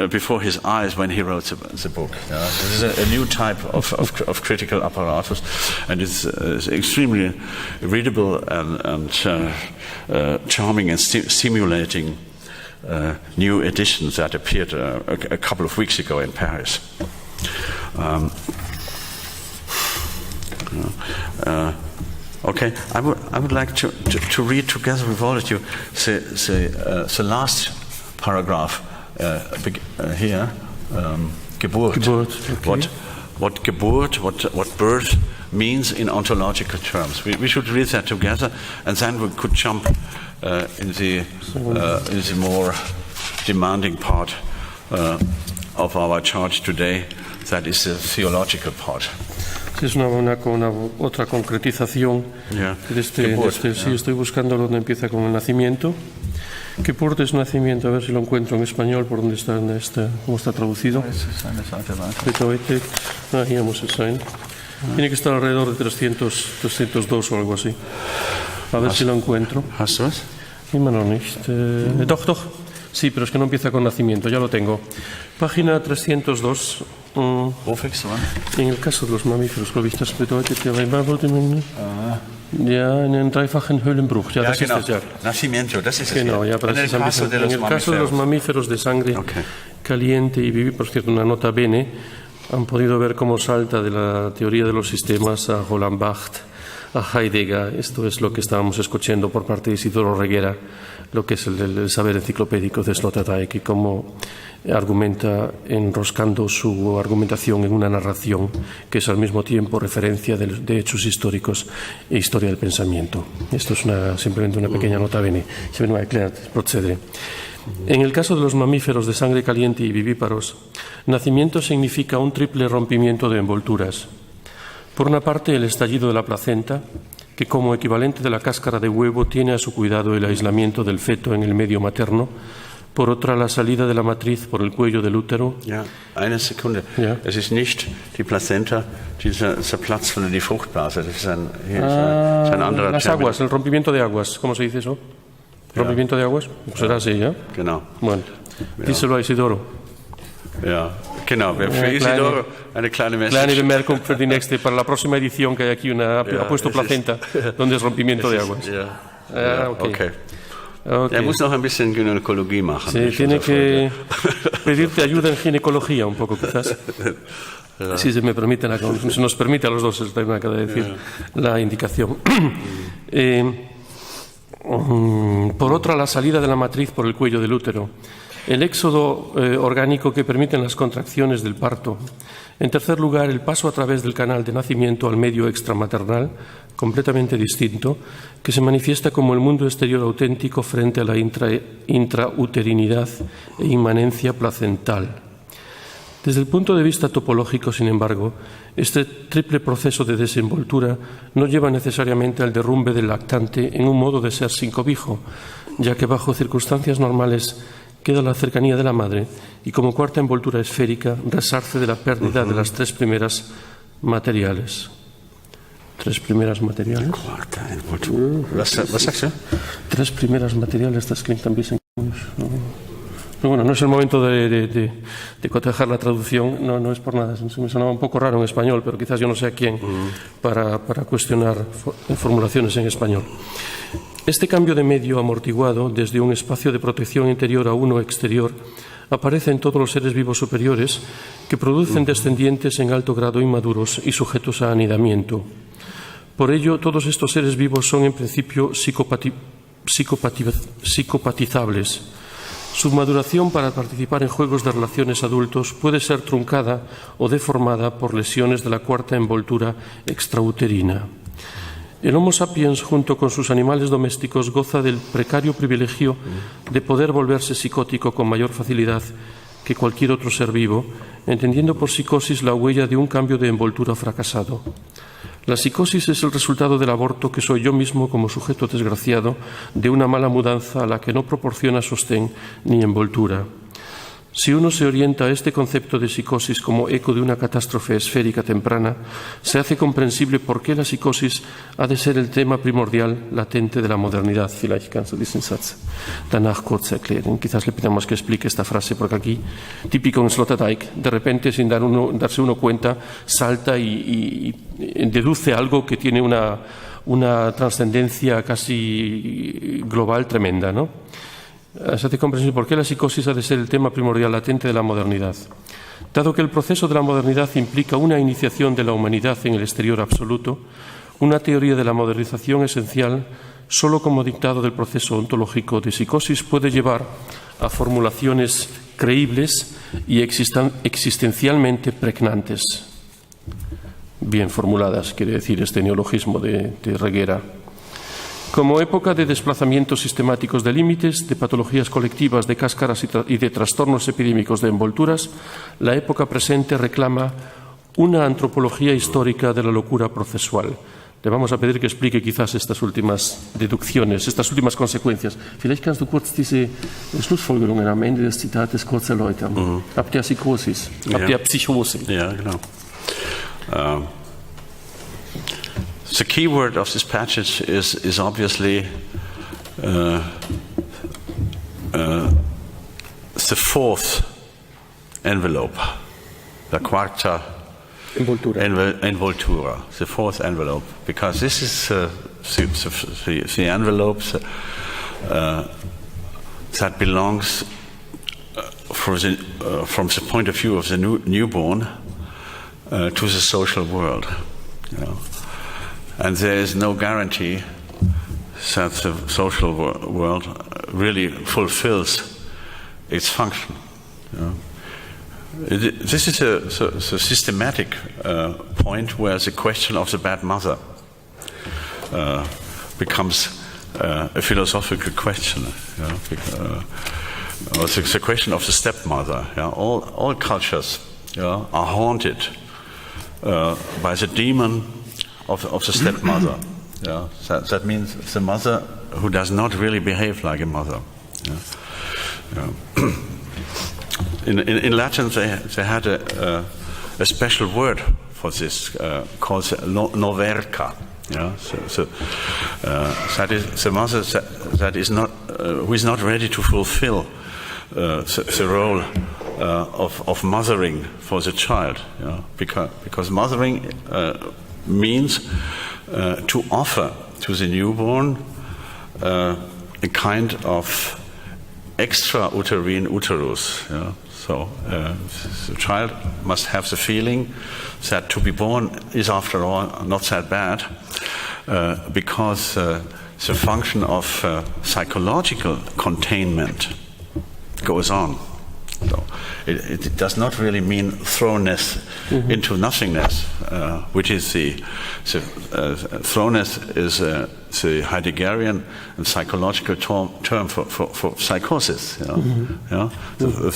before his eyes when he wrote the book. This is a new type of critical apparatus, and it's extremely readable and charming and stimulating new editions that appeared a couple of weeks ago in Paris. Okay, I would like to read together with all of you the last paragraph here. Geburt. Okay. What Geburt, what birth means in ontological terms. We should read that together, and then we could jump in the more demanding part of our charge today. That is the theological part. Es una otra concretización de sí, estoy buscando donde empieza con el nacimiento. Geburt es nacimiento, a ver si lo encuentro en español, por dónde está, cómo está traducido. Hier muss es sein. Tiene que estar alrededor de 302 o algo así. A ver si lo encuentro. ¿Hast du es? Immer noch nicht. Doch. Sí, pero es que no empieza con nacimiento, ya lo tengo. Página 302. En el caso de los mamíferos, glaube ich, das bedeutet ja, ja, einen dreifachen Höhlenbruch. Ja, das genau. Ist es ja. Nacimiento, das ist es. Genau, ja, pero en el caso de los mamíferos de sangre caliente y vivir, por cierto, una nota bene, han podido ver cómo salta de la teoría de los sistemas a Roland Barthes, a Heidegger. Esto es lo que estábamos escuchando por parte de Isidoro Reguera, lo que es el saber enciclopédico de Sloterdijk, y cómo argumenta enroscando su argumentación en una narración que es al mismo tiempo referencia de hechos históricos e historia del pensamiento. Esto es simplemente una pequeña nota bene. Se me procede. En el caso de los mamíferos de sangre caliente y vivíparos, nacimiento significa un triple rompimiento de envolturas. Por una parte, el estallido de la placenta, que como equivalente de la cáscara de huevo tiene a su cuidado el aislamiento del feto en el medio materno. Por otra, la salida de la matriz por el cuello del útero. Ja, eine Sekunde. Ja. Es ist nicht die Plazenta, dieser Platz von der Fruchtblase. Das ist ein anderer Las Termin. Aguas, el rompimiento de aguas. ¿Cómo se dice eso? ¿Rompimiento de aguas? Será así, ¿ya? Genau. Bueno, díselo a Isidoro. Ja, genau. Für Isidoro eine kleine Message. Kleine Bemerkung für die nächste, para la próxima edición que hay aquí ha puesto placenta, donde es rompimiento de aguas. Okay. Er muss noch ein bisschen Gynäkologie machen. Sí, tiene que pedirte ayuda en ginecología un poco, quizás. Si se me permite, se nos permite a los dos, me acaba de decir la indicación. Por otra, la salida de la matriz por el cuello del útero. El éxodo orgánico que permiten las contracciones del parto. En tercer lugar, el paso a través del canal de nacimiento al medio extramaternal, completamente distinto, que se manifiesta como el mundo exterior auténtico frente a la intrauterinidad e inmanencia placental. Desde el punto de vista topológico, sin embargo, este triple proceso de desenvoltura no lleva necesariamente al derrumbe del lactante en un modo de ser sin cobijo, ya que bajo circunstancias normales queda la cercanía de la madre y como cuarta envoltura esférica resarce de la pérdida de las tres primeras materiales. ¿Tres primeras materiales? Cuarta envoltura. Was sagst du? Tres primeras materiales, das klingt ein bisschen komisch. Bueno, no es el momento de cotejar la traducción, no es por nada, me sonaba un poco raro en español, pero quizás yo no sé a quién para cuestionar formulaciones en español. Este cambio de medio amortiguado desde un espacio de protección interior a uno exterior aparece en todos los seres vivos superiores que producen descendientes en alto grado inmaduros y sujetos a anidamiento. Por ello, todos estos seres vivos son en principio psicopatizables. Su maduración para participar en juegos de relaciones adultos puede ser truncada o deformada por lesiones de la cuarta envoltura extrauterina. El Homo sapiens, junto con sus animales domésticos, goza del precario privilegio de poder volverse psicótico con mayor facilidad que cualquier otro ser vivo, entendiendo por psicosis la huella de un cambio de envoltura fracasado. La psicosis es el resultado del aborto que soy yo mismo como sujeto desgraciado de una mala mudanza a la que no proporciona sostén ni envoltura. Si uno se orienta a este concepto de psicosis como eco de una catástrofe esférica temprana, se hace comprensible por qué la psicosis ha de ser el tema primordial latente de la modernidad. Vielleicht kannst du diesen Satz danach kurz erklären. Quizás le pidamos que explique esta frase, porque aquí, típico en Sloterdijk, de repente, sin darse uno cuenta, salta y deduce algo que tiene una trascendencia casi global tremenda, ¿no? Se hace comprensible por qué la psicosis ha de ser el tema primordial latente de la modernidad. Dado que el proceso de la modernidad implica una iniciación de la humanidad en el exterior absoluto, una teoría de la modernización esencial, solo como dictado del proceso ontológico de psicosis, puede llevar a formulaciones creíbles y existencialmente pregnantes. Bien formuladas, quiere decir este neologismo de Reguera. Como época de desplazamientos sistemáticos de límites, de patologías colectivas, de cáscaras y de trastornos epidémicos de envolturas, la época presente reclama una antropología histórica de la locura procesual. Le vamos a pedir que explique quizás estas últimas deducciones, estas últimas consecuencias. Vielleicht kannst du kurz diese Schlussfolgerungen am Ende des Zitates kurz erläutern. Ab der Psychosis, ab der Psychose. Ja, genau. The key word of this passage is obviously the fourth envelope, la quarta envoltura, the fourth envelope, because this is the envelope that belongs from the point of view of the newborn to the social world. You know. And there is no guarantee that the social world really fulfills its function. You know. This is a systematic point where the question of the bad mother becomes a philosophical question. You know, or the question of the stepmother. You know, all cultures, you know, are haunted by the demon of the stepmother. Yeah, that means the mother who does not really behave like a mother. Yeah. In Latin, they had a special word for this called noverca. Yeah, that is the mother that is not who is not ready to fulfill the role of mothering for the child. Yeah, because mothering means to offer to the newborn a kind of extra-uterine uterus. Yeah? So the child must have the feeling that to be born is, after all, not that bad, because the function of psychological containment goes on. So it does not really mean throwness into nothingness, which is the throwness is the Heideggerian and psychological term for psychosis. You know? You know? The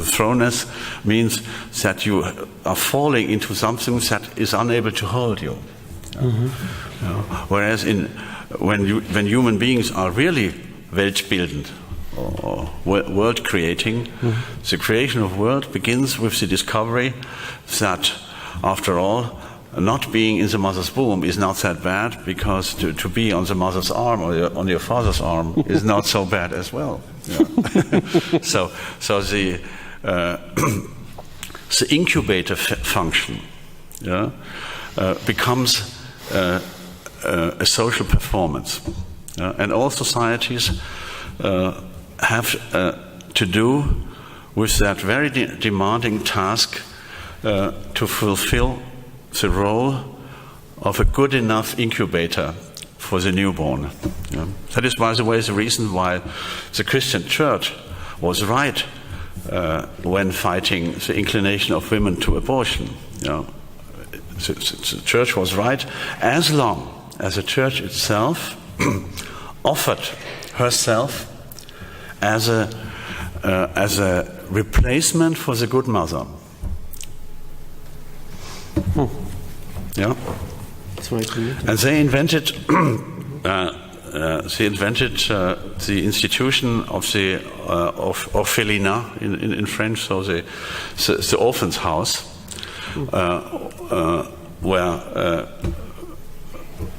throwness means that you are falling into something that is unable to hold you. You know? Whereas when human beings are really weltbildend, or world creating, the creation of world begins with the discovery that, after all, not being in the mother's womb is not that bad, because to be on the mother's arm or on your father's arm is not so bad as well. Yeah. so the incubator function, yeah, becomes a social performance, and all societies have to do with that very demanding task to fulfill the role of a good enough incubator for the newborn. Yeah. That is, by the way, the reason why the Christian Church was right when fighting the inclination of women to abortion. The church was right as long as the church itself offered herself as a replacement for the good mother. Yeah, and they invented the institution of the orphelinat in French, so the orphan's house, where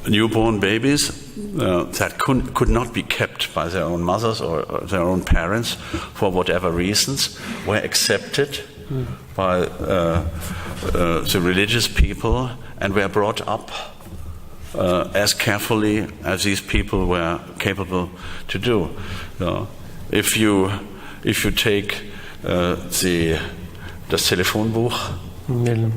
newborn babies that could not be kept by their own mothers or their own parents for whatever reasons were accepted by the religious people and were brought up as carefully as these people were capable to do. If you take das Telefonbuch. El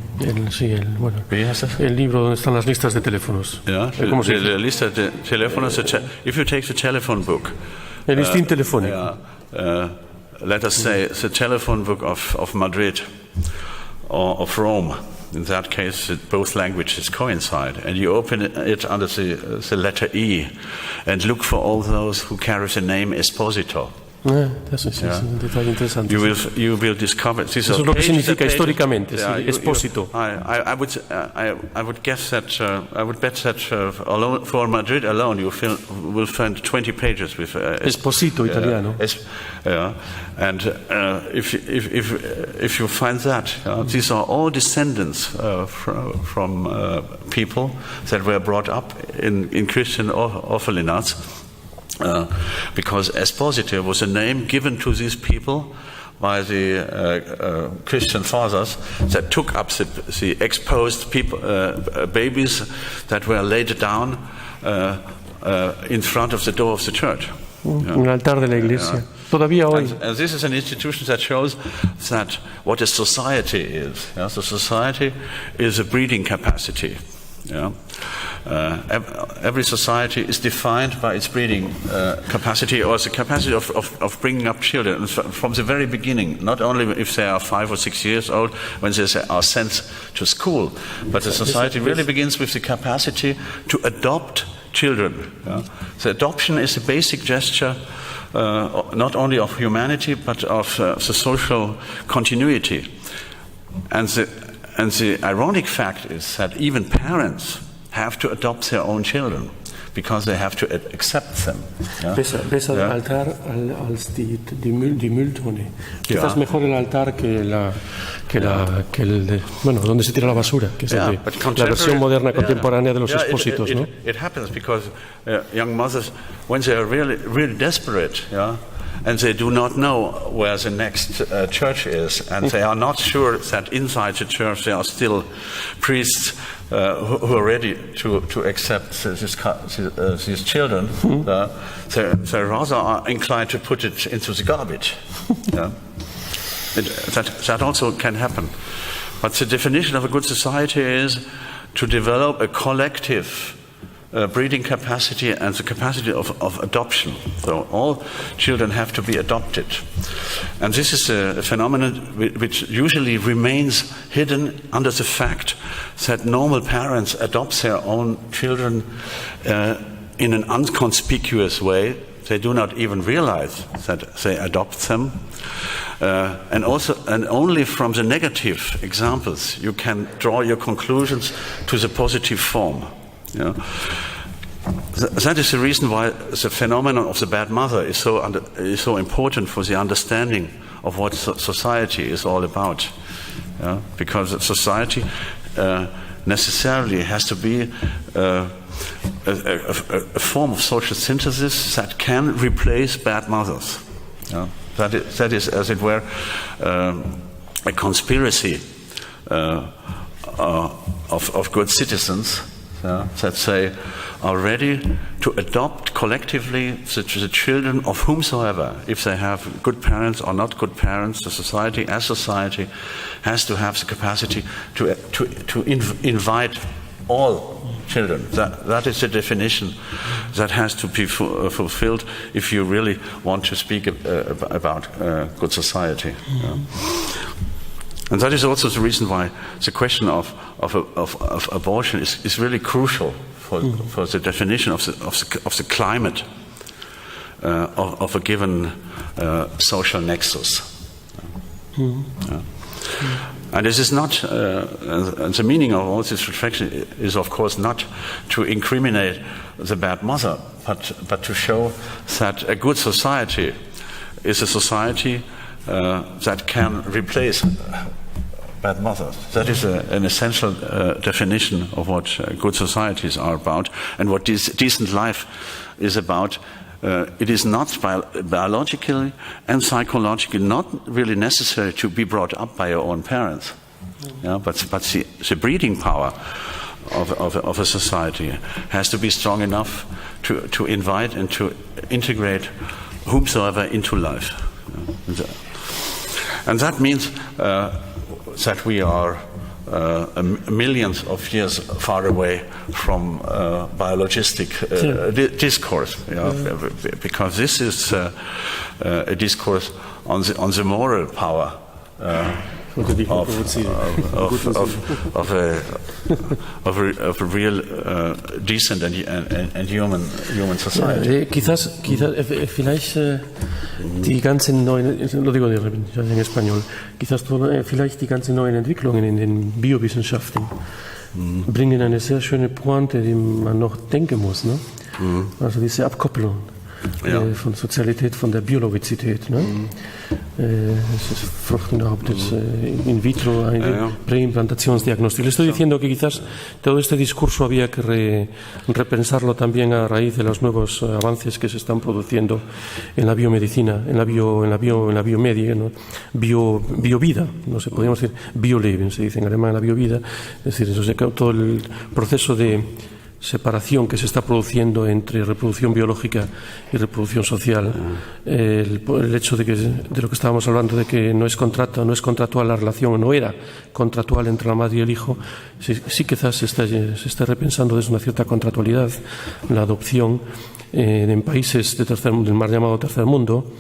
libro donde están las listas de teléfonos. Ja, la lista de teléfonos. If you take the telephone book. El listín telefónico. Let us say the telephone book of Madrid or of Rome. In that case, both languages coincide, and you open it under the letter E, and look for all those who carry the name Esposito. Eso es un detalle interesante. You will discover this. Eso es lo que significa históricamente, expósito. I would guess that I would bet that alone, for Madrid alone you will find 20 pages with Esposito italiano. And if you find that, these are all descendants from people that were brought up in Christian orphelinats. Because Esposito was a name given to these people by the Christian fathers that took up the exposed people, babies that were laid down in front of the door of the church. Un altar de la iglesia. Todavía hoy. And this is an institution that shows that what a society is. So society is a breeding capacity. Every society is defined by its breeding capacity, or the capacity of bringing up children from the very beginning, not only if they are 5 or 6 years old when they are sent to school, but the society really begins with the capacity to adopt children. The adoption is a basic gesture not only of humanity but of the social continuity. And the ironic fact is that even parents have to adopt their own children because they have to accept them. Besser altar als die Mülltonne. Quizás mejor el altar que el donde se tira la basura, que es la versión moderna contemporánea de los expósitos, ¿no? It happens because young mothers, when they are really desperate, and they do not know where the next church is, and they are not sure that inside the church there are still priests who are ready to accept these children. They rather are inclined to put it into the garbage. That also can happen. But the definition of a good society is to develop a collective breeding capacity and the capacity of adoption. So all children have to be adopted. And this is a phenomenon which usually remains hidden under the fact that normal parents adopt their own children in an inconspicuous way. They do not even realize that they adopt them. And only from the negative examples you can draw your conclusions to the positive form. That is the reason why the phenomenon of the bad mother is so important for the understanding of what society is all about. Because society necessarily has to be a form of social synthesis that can replace bad mothers. That is, as it were, a conspiracy of good citizens that they are ready to adopt collectively the children of whomsoever. If they have good parents or not good parents, the society as society has to have the capacity to invite all children. That is the definition that has to be fulfilled if you really want to speak about good society. And that is also the reason why the question of abortion is really crucial for the definition of the climate of a given social nexus. And this is not, and the meaning of all this reflection is, of course, not to incriminate the bad mother, but to show that a good society is a society that can replace bad mothers. That is an essential definition of what good societies are about, and what decent life is about. It is not biologically and psychologically not really necessary to be brought up by your own parents, but the breeding power of a society has to be strong enough to invite and to integrate whomsoever into life. And that means that we are millions of years far away from biologistic discourse, because this is a discourse on the moral power of a real decent and human society. Vielleicht die ganzen neuen, lo digo en español, vielleicht die ganzen neuen Entwicklungen in den Biowissenschaften bringen eine sehr schöne Pointe, die man noch denken muss, ne? Also diese Abkopplung von Sozialität, von der Biologizität, ne? Es ist fruchtgehauptet in vitro, eine preimplantacionesdiagnóstico. Le estoy diciendo que quizás todo este discurso había que repensarlo también a raíz de los nuevos avances que se están produciendo en la biomedicina, en la biomedia, ¿no? Biovida, no sé, podríamos decir bioleben, se dice en alemán, la biovida, es decir, todo el proceso de separación que se está produciendo entre reproducción biológica y reproducción social, el hecho de lo que estábamos hablando, de que no es contractual la relación, no era contractual entre la madre y el hijo, sí quizás se está repensando desde una cierta contractualidad la adopción en países del mal llamado tercer mundo,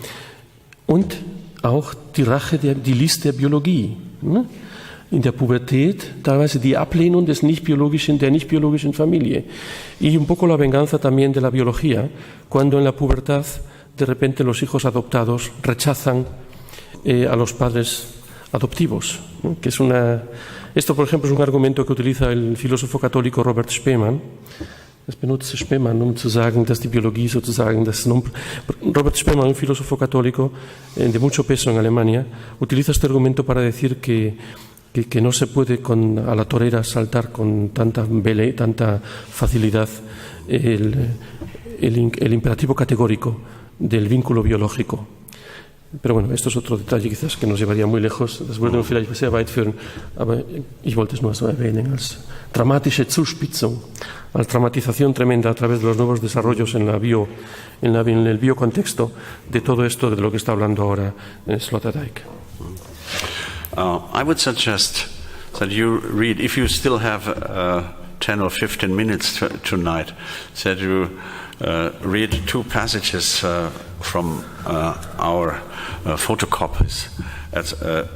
und auch die List der Biologie, ne? In der Pubertät teilweise die Ablehnung der nicht biologischen Familie y un poco la venganza también de la biología, cuando en la pubertad de repente los hijos adoptados rechazan a los padres adoptivos, ¿no? Que esto, por ejemplo, es un argumento que utiliza el filósofo católico Robert Spemann. Das benutzt Spemann, um zu sagen, dass die Biologie sozusagen Robert Spemann, un filósofo católico de mucho peso en Alemania, utiliza este argumento para decir que no se puede a la torera saltar con tanta facilidad el imperativo categórico del vínculo biológico. Pero bueno, esto es otro detalle quizás que nos llevaría muy lejos. Das würde vielleicht sehr weit führen, aber ich wollte es nur so erwähnen, als dramatische Zuspitzung, als dramatización tremenda a través de los nuevos desarrollos en el biocontexto de todo esto de lo que está hablando ahora Sloterdijk. I would suggest that you read, if you still have 10 or 15 minutes tonight, that you read two passages from our photocopies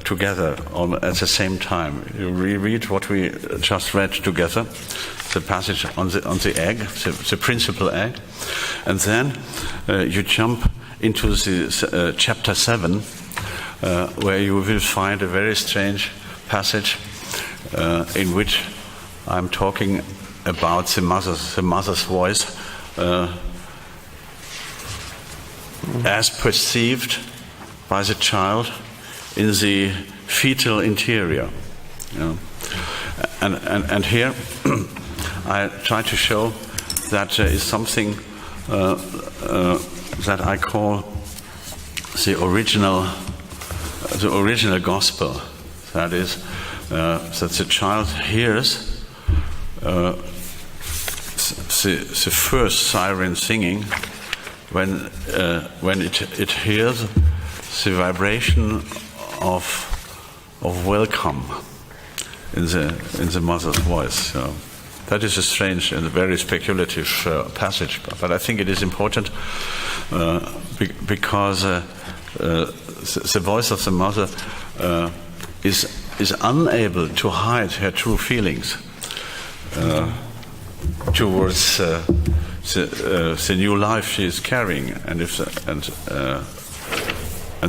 together at the same time. You reread what we just read together, the passage on the egg, the principal egg, and then you jump into the chapter 7, where you will find a very strange passage in which I'm talking about the mother's voice as perceived by the child in the fetal interior. And here I try to show that there is something that I call the original gospel. That is, that the child hears the first siren singing when it hears the vibration of welcome in the mother's voice. That is a strange and very speculative passage, but I think it is important because the voice of the mother is unable to hide her true feelings towards the new life she is carrying, and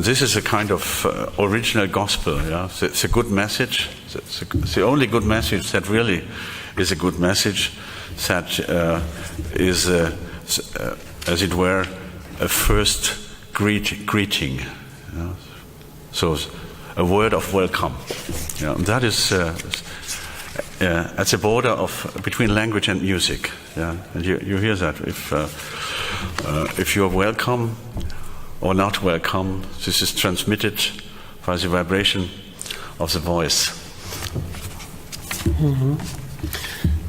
this is a kind of original gospel. Yeah, it's a good message. The only good message that really is a good message, that is, as it were, a first greeting. Yeah? So, a word of welcome. Yeah, and that is at the border between language and music. Yeah, and you hear that. If you are welcome or not welcome, this is transmitted by the vibration of the voice. Mhm.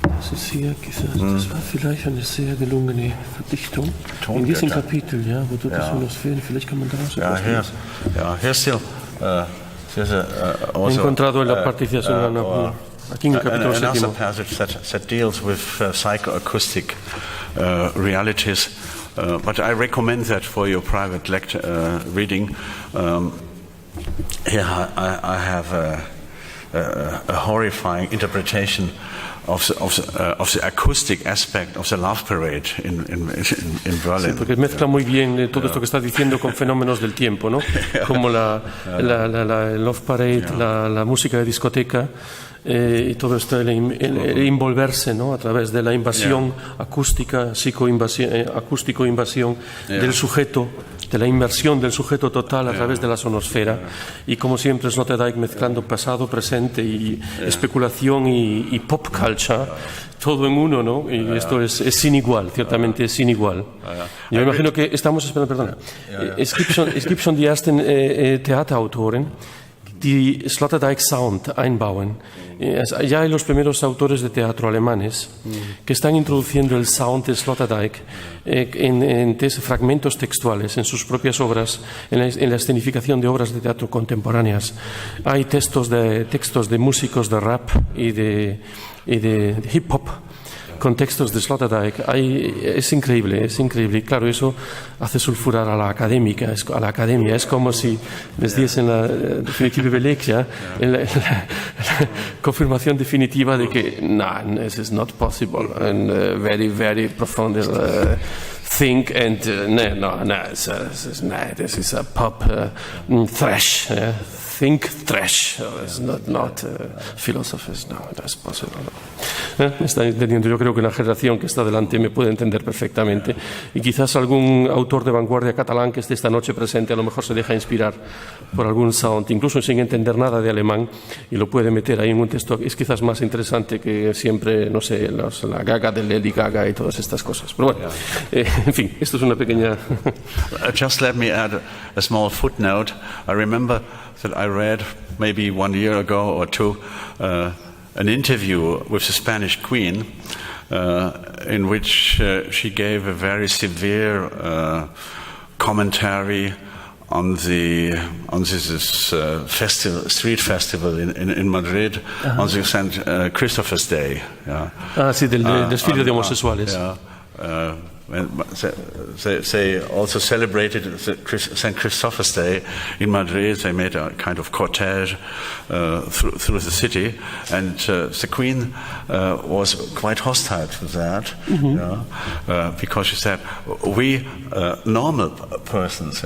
Das ist hier, das war vielleicht eine sehr gelungene Verdichtung in diesem Kapitel, ja, wo du das noch fehlen. Vielleicht kann man daraus etwas lesen. Here still, there's also he encontrado en la participación aquí en el capítulo another 7. passage that deals with psychoacoustic realities, but I recommend that for your private reading. Here I have a horrifying interpretation of the acoustic aspect of the Love Parade in Berlin. Sí, porque mezcla muy bien todo esto que estás diciendo con fenómenos del tiempo, ¿no? Como la Love Parade, la música de discoteca, y todo esto, el envolverse, ¿no? A través de la invasión acústica, acústico-invasión del sujeto, de la inmersión del sujeto total a través de la sonosfera, y como siempre Sloterdijk mezclando pasado, presente y especulación y pop culture, todo en uno, ¿no? Y esto es sin igual, ciertamente es sin igual. Yo me imagino que estamos esperando, perdona, es gibt schon die ersten Theaterautoren, die Sloterdijk Sound einbauen. Ya hay los primeros autores de teatro alemanes que están introduciendo el sound de Sloterdijk en fragmentos textuales en sus propias obras, en la escenificación de obras de teatro contemporáneas. Hay textos de músicos de rap y de hip hop con textos de Sloterdijk. Es increíble. Y claro, eso hace sulfurar a la academia. Es como si les diesen la definitiva belegja, la confirmación definitiva de que this is not possible, and very, very profound think, and this is a pop thrash. Think thrash, it's not philosophers, no, that's possible. Me está entendiendo, yo creo que una generación que está delante me puede entender perfectamente, y quizás algún autor de vanguardia catalán que esté esta noche presente a lo mejor se deja inspirar por algún sound, incluso sin entender nada de alemán, y lo puede meter ahí en un texto. Es quizás más interesante que siempre, no sé, la gaga de Lady Gaga y todas estas cosas. Pero bueno, en fin, esto es una pequeña... Just let me add a small footnote. I remember that I read maybe 1 year ago or two an interview with the Spanish Queen in which she gave a very severe commentary on this festival, street festival in Madrid, on the St. Christopher's Day. Sí, del desfile de homosexuales. They also celebrated St. Christopher's Day in Madrid. They made a kind of cortege through the city, and the Queen was quite hostile to that, because she said, "We normal persons,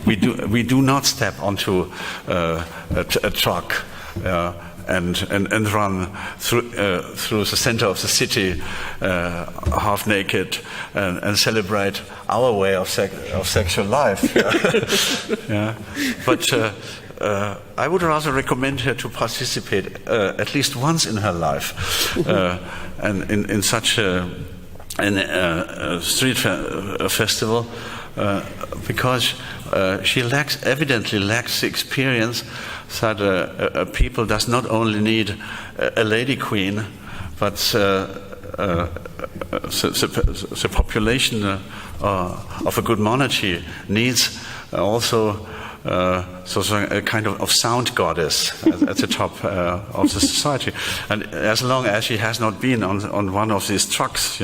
we do not step onto a truck." And run through the center of the city half naked and celebrate our way of sexual life. But I would rather recommend her to participate at least once in her life and in such a street festival, because she evidently lacks the experience that a people does not only need a lady queen, but the population of a good monarchy needs also so a kind of sound goddess at the top of the society. And as long as she has not been on one of these trucks,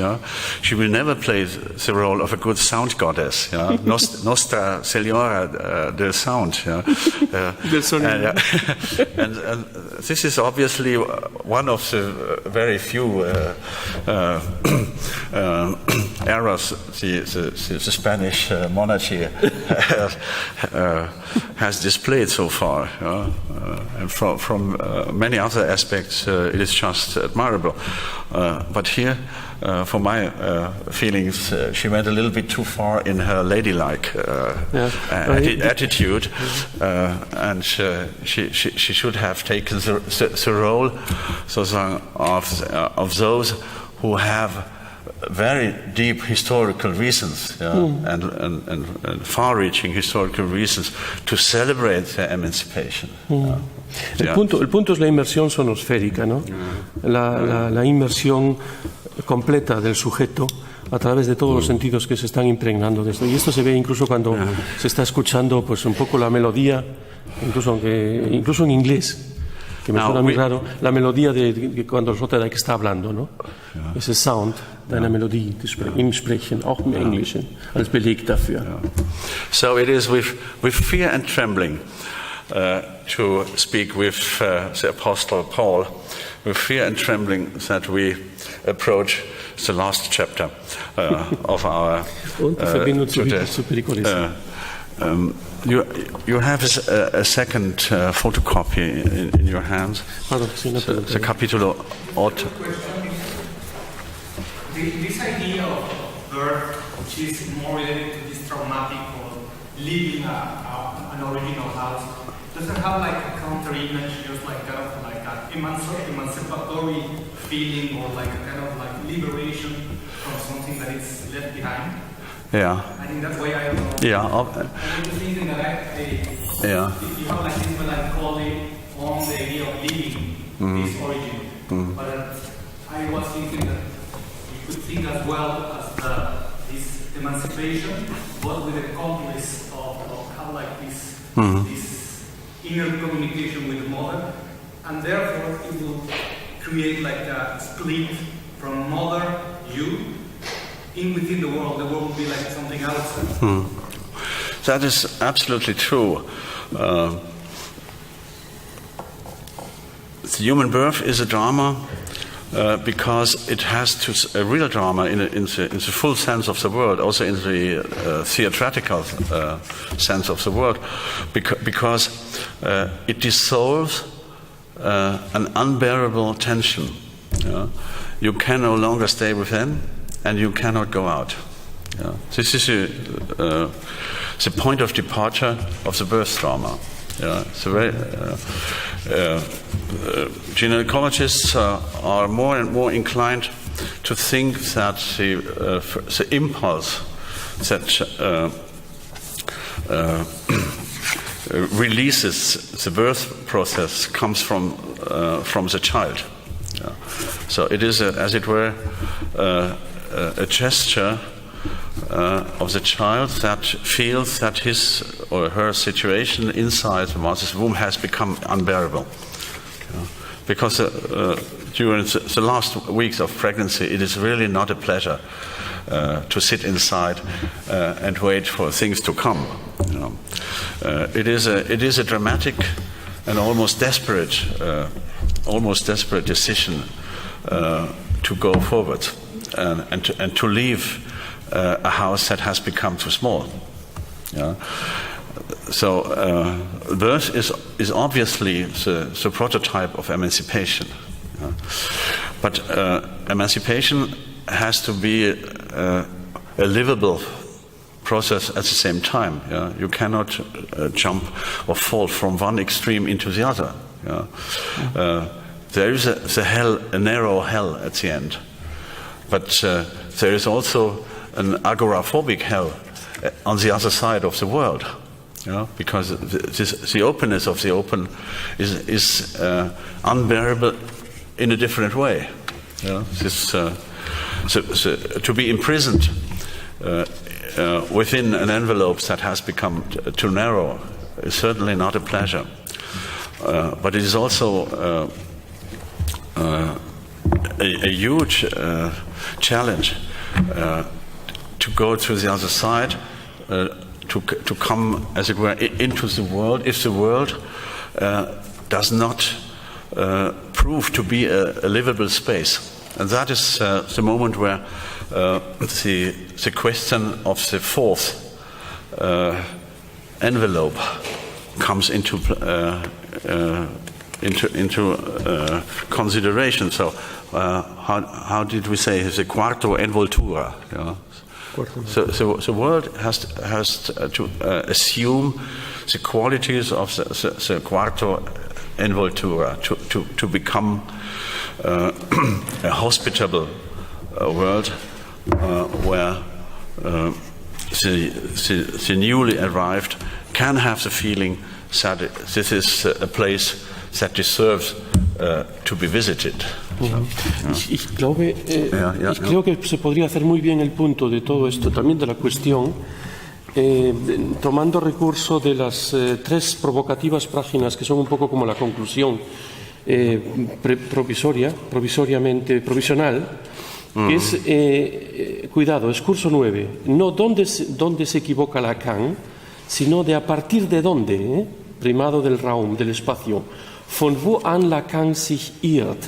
she will never play the role of a good sound goddess. Nostra Signora del Sound. And this is obviously one of the very few errors the Spanish monarchy has displayed so far, and from many other aspects it is just admirable. But here, for my feelings, she went a little bbit too far in her ladylike attitude, and she should have taken the role of those who have very deep historical reasons and far-reaching historical reasons to celebrate their emancipation. El punto es la inmersión sonosférica, ¿no? La inmersión completa del sujeto a través de todos los sentidos que se están impregnando de esto. Y esto se ve incluso cuando se está escuchando pues un poco la melodía, incluso en inglés, que me suena muy raro, la melodía de cuando Sloterdijk está hablando, ¿no? Ese sound deiner Melodie im Sprechen, auch im Englischen, als Beleg dafür. So it is with fear and trembling, to speak with the Apostle Paul, with fear and trembling that we approach the last chapter of our You have a second photocopy in your hands. The Capítulo 8. This idea of birth, which is more related to this traumatic or leaving an original house, doesn't have like a counter image, just like kind of like an emancipatory feeling or like a kind of like liberation from something that is left behind. Yeah. I think that's why I don't know. Yeah. I'm thinking that if you have like this melancholy on the idea of leaving this origin, but I was thinking that you could think as well as this emancipation, but with the complex of how like this inner communication with the mother, and therefore it will create like a split from mother, you, within the world will be like something outside. That is absolutely true. The human birth is a drama because it has a real drama in the full sense of the word, also in the theatrical sense of the word, because it dissolves an unbearable tension. You can no longer stay within, and you cannot go out. This is the point of departure of the birth drama. Gynecologists are more and more inclined to think that the impulse that releases the birth process comes from the child. So it is, as it were, a gesture of the child that feels that his or her situation inside the mother's womb has become unbearable. Because during the last weeks of pregnancy, it is really not a pleasure to sit inside and wait for things to come. It is a dramatic and almost desperate decision to go forward and to leave a house that has become too small. So birth is obviously the prototype of emancipation. But emancipation has to be a livable process at the same time. You cannot jump or fall from one extreme into the other. There is a narrow hell at the end. But there is also an agoraphobic hell on the other side of the world. Because the openness of the open is unbearable in a different way. To be imprisoned within an envelope that has become too narrow is certainly not a pleasure. But it is also a huge challenge to go to the other side, to come, as it were, into the world, if the world does not prove to be a livable space. And that is the moment where the question of the fourth envelope comes into consideration. So, how did we say the quarto envoltura? Yeah. So the world has to assume the qualities of the quarto envoltura to become a hospitable world where the newly arrived can have the feeling that this is a place that deserves to be visited. Ich glaube, creo que se podría hacer muy bien el punto de todo esto, también de la cuestión, tomando recurso de las tres provocativas páginas que son un poco como la conclusión provisional, que es, cuidado, es curso 9, no dónde se equivoca Lacan, sino de a partir de dónde, primado del Raum, del espacio, von wo an Lacan sich irrt.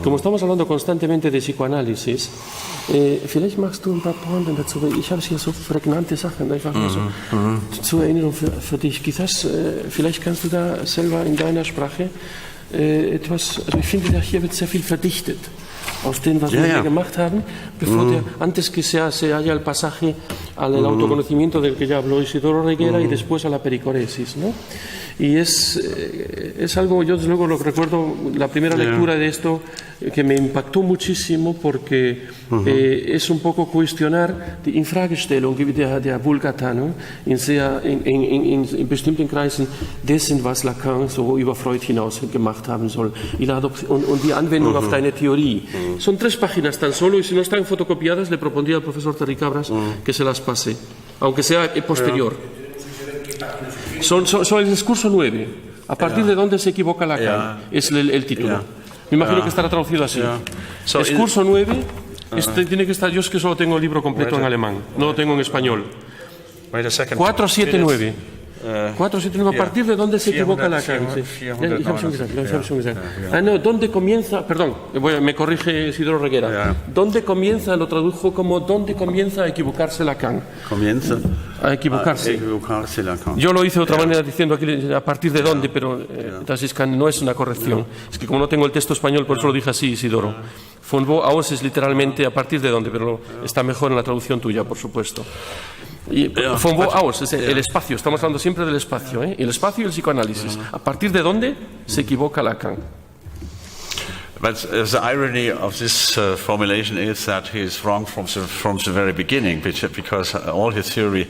Como estamos hablando constantemente de Psicoanálisis, vielleicht machst du ein paar Pointen dazu, weil ich habe hier so prägnante Sachen, einfach nur so zur Erinnerung für dich. Quizás, vielleicht kannst du da selber in deiner Sprache etwas, also ich finde, hier wird sehr viel verdichtet aus dem, was wir gemacht haben, bevor antes que se haya el pasaje al autoconocimiento del que ya habló Isidoro Reguera y después a la pericoresis, ¿no? Y es algo, yo desde luego lo recuerdo, la primera lectura de esto, que me impactó muchísimo porque es un poco cuestionar die Infragestellung der Vulgata, ¿no? in bestimmten Kreisen dessen, was Lacan so über Freud hinaus gemacht haben soll und die Anwendung auf deine Theorie. Son 3 páginas tan solo y si no están fotocopiadas le propondría al profesor Terry Cabras que se las pase, aunque sea posterior. Son el discurso 9. A partir de dónde se equivoca Lacan es el título. Me imagino que estará traducido así. Discurso 9 tiene que estar. Yo es que solo tengo el libro completo en alemán, no lo tengo en español. 479. 479. A partir de dónde se equivoca Lacan. No, ¿dónde comienza? Perdón, me corrige Isidoro Reguera. ¿Dónde comienza? Lo tradujo como ¿dónde comienza a equivocarse Lacan? Comienza a equivocarse. Yo lo hice de otra manera diciendo aquí a partir de dónde, pero no es una corrección. Es que como no tengo el texto español, por eso lo dije así, Isidoro. Von wo aus es literalmente a partir de dónde, pero está mejor en la traducción tuya, por supuesto. Y von wo aus, es el espacio, estamos hablando siempre del espacio, el espacio y el psicoanálisis. ¿A partir de dónde se equivoca Lacan? But the irony of this formulation is that he is wrong from the very beginning, because all his theory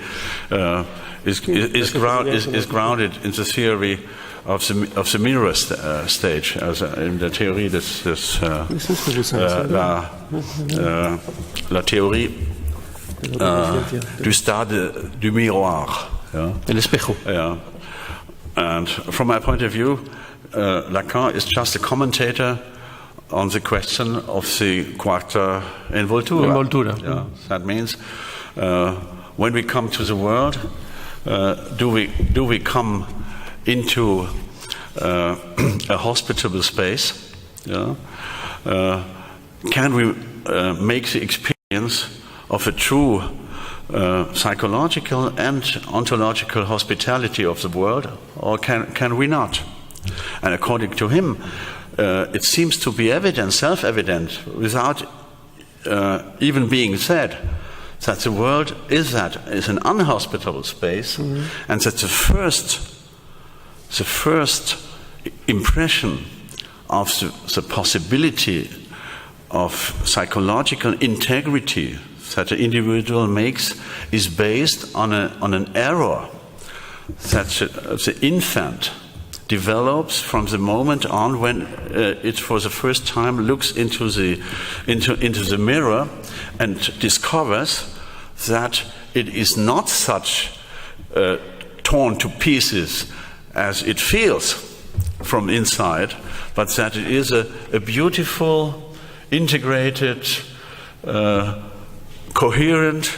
is grounded in the theory of the mirror stage, in the Theorie la théorie du stade du miroir. El espejo. And from my point of view, Lacan is just a commentator on the question of the quarta envoltura. That means when we come to the world, do we come into a hospitable space? Can we make the experience of a true psychological and ontological hospitality of the world, or can we not? And according to him, it seems to be evident, self-evident, without even being said, that the world is an unhospitable space, and that the first impression of the possibility of psychological integrity that the individual makes is based on an error that the infant develops from the moment on when it for the first time looks into the mirror and discovers that it is not such torn to pieces as it feels from inside, but that it is a beautiful, integrated, coherent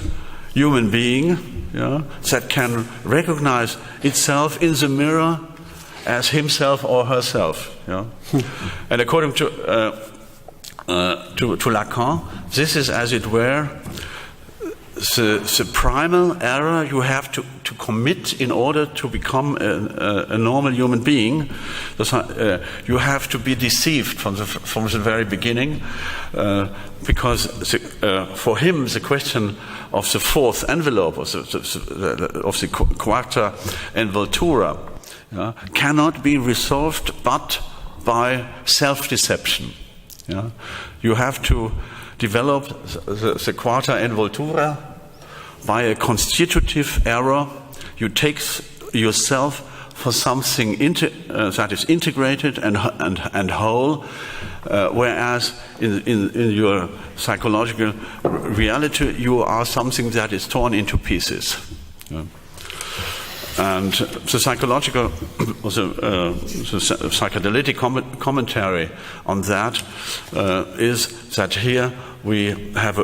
human being, that can recognize itself in the mirror as himself or herself. And according to Lacan, this is, as it were, the primal error you have to commit in order to become a normal human being. You have to be deceived from the very beginning, because for him the question of the fourth envelope, of the quarta envoltura, cannot be resolved but by self-deception. You have to develop the quarta envoltura by a constitutive error. You take yourself for something that is integrated and whole, whereas in your psychological reality you are something that is torn into pieces. And the psychological, the psychedelic commentary on that is that here we have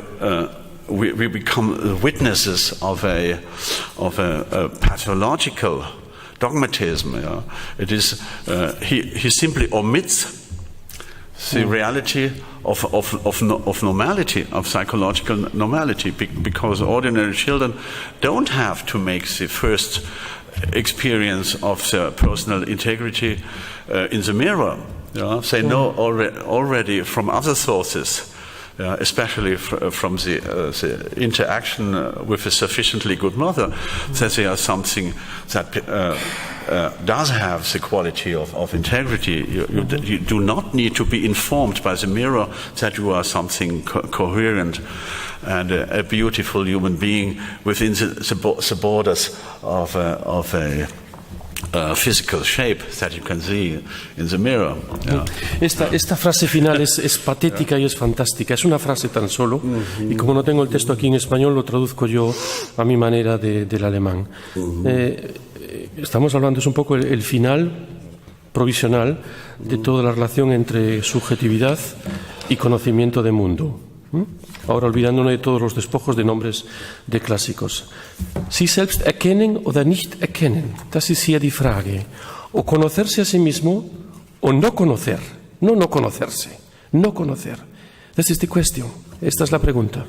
we become witnesses of a pathological dogmatism. It is he simply omits the reality of normality, of psychological normality, because ordinary children don't have to make the first experience of their personal integrity in the mirror. They know already from other sources, especially from the interaction with a sufficiently good mother, that they are something that does have the quality of integrity. You do not need to be informed by the mirror that you are something coherent and a beautiful human being within the borders of a physical shape that you can see in the mirror. Esta frase final es patética y es fantástica. Es una frase tan solo, y como no tengo el texto aquí en español, lo traduzco yo a mi manera del alemán. Estamos hablando, es un poco el final provisional de toda la relación entre subjetividad y conocimiento de mundo. Ahora olvidándonos de todos los despojos de nombres de clásicos. Sie selbst erkennen oder nicht erkennen, das ist hier die Frage. O conocerse a sí mismo o no conocer. No conocerse, no conocer. This is the question. Esta es la pregunta.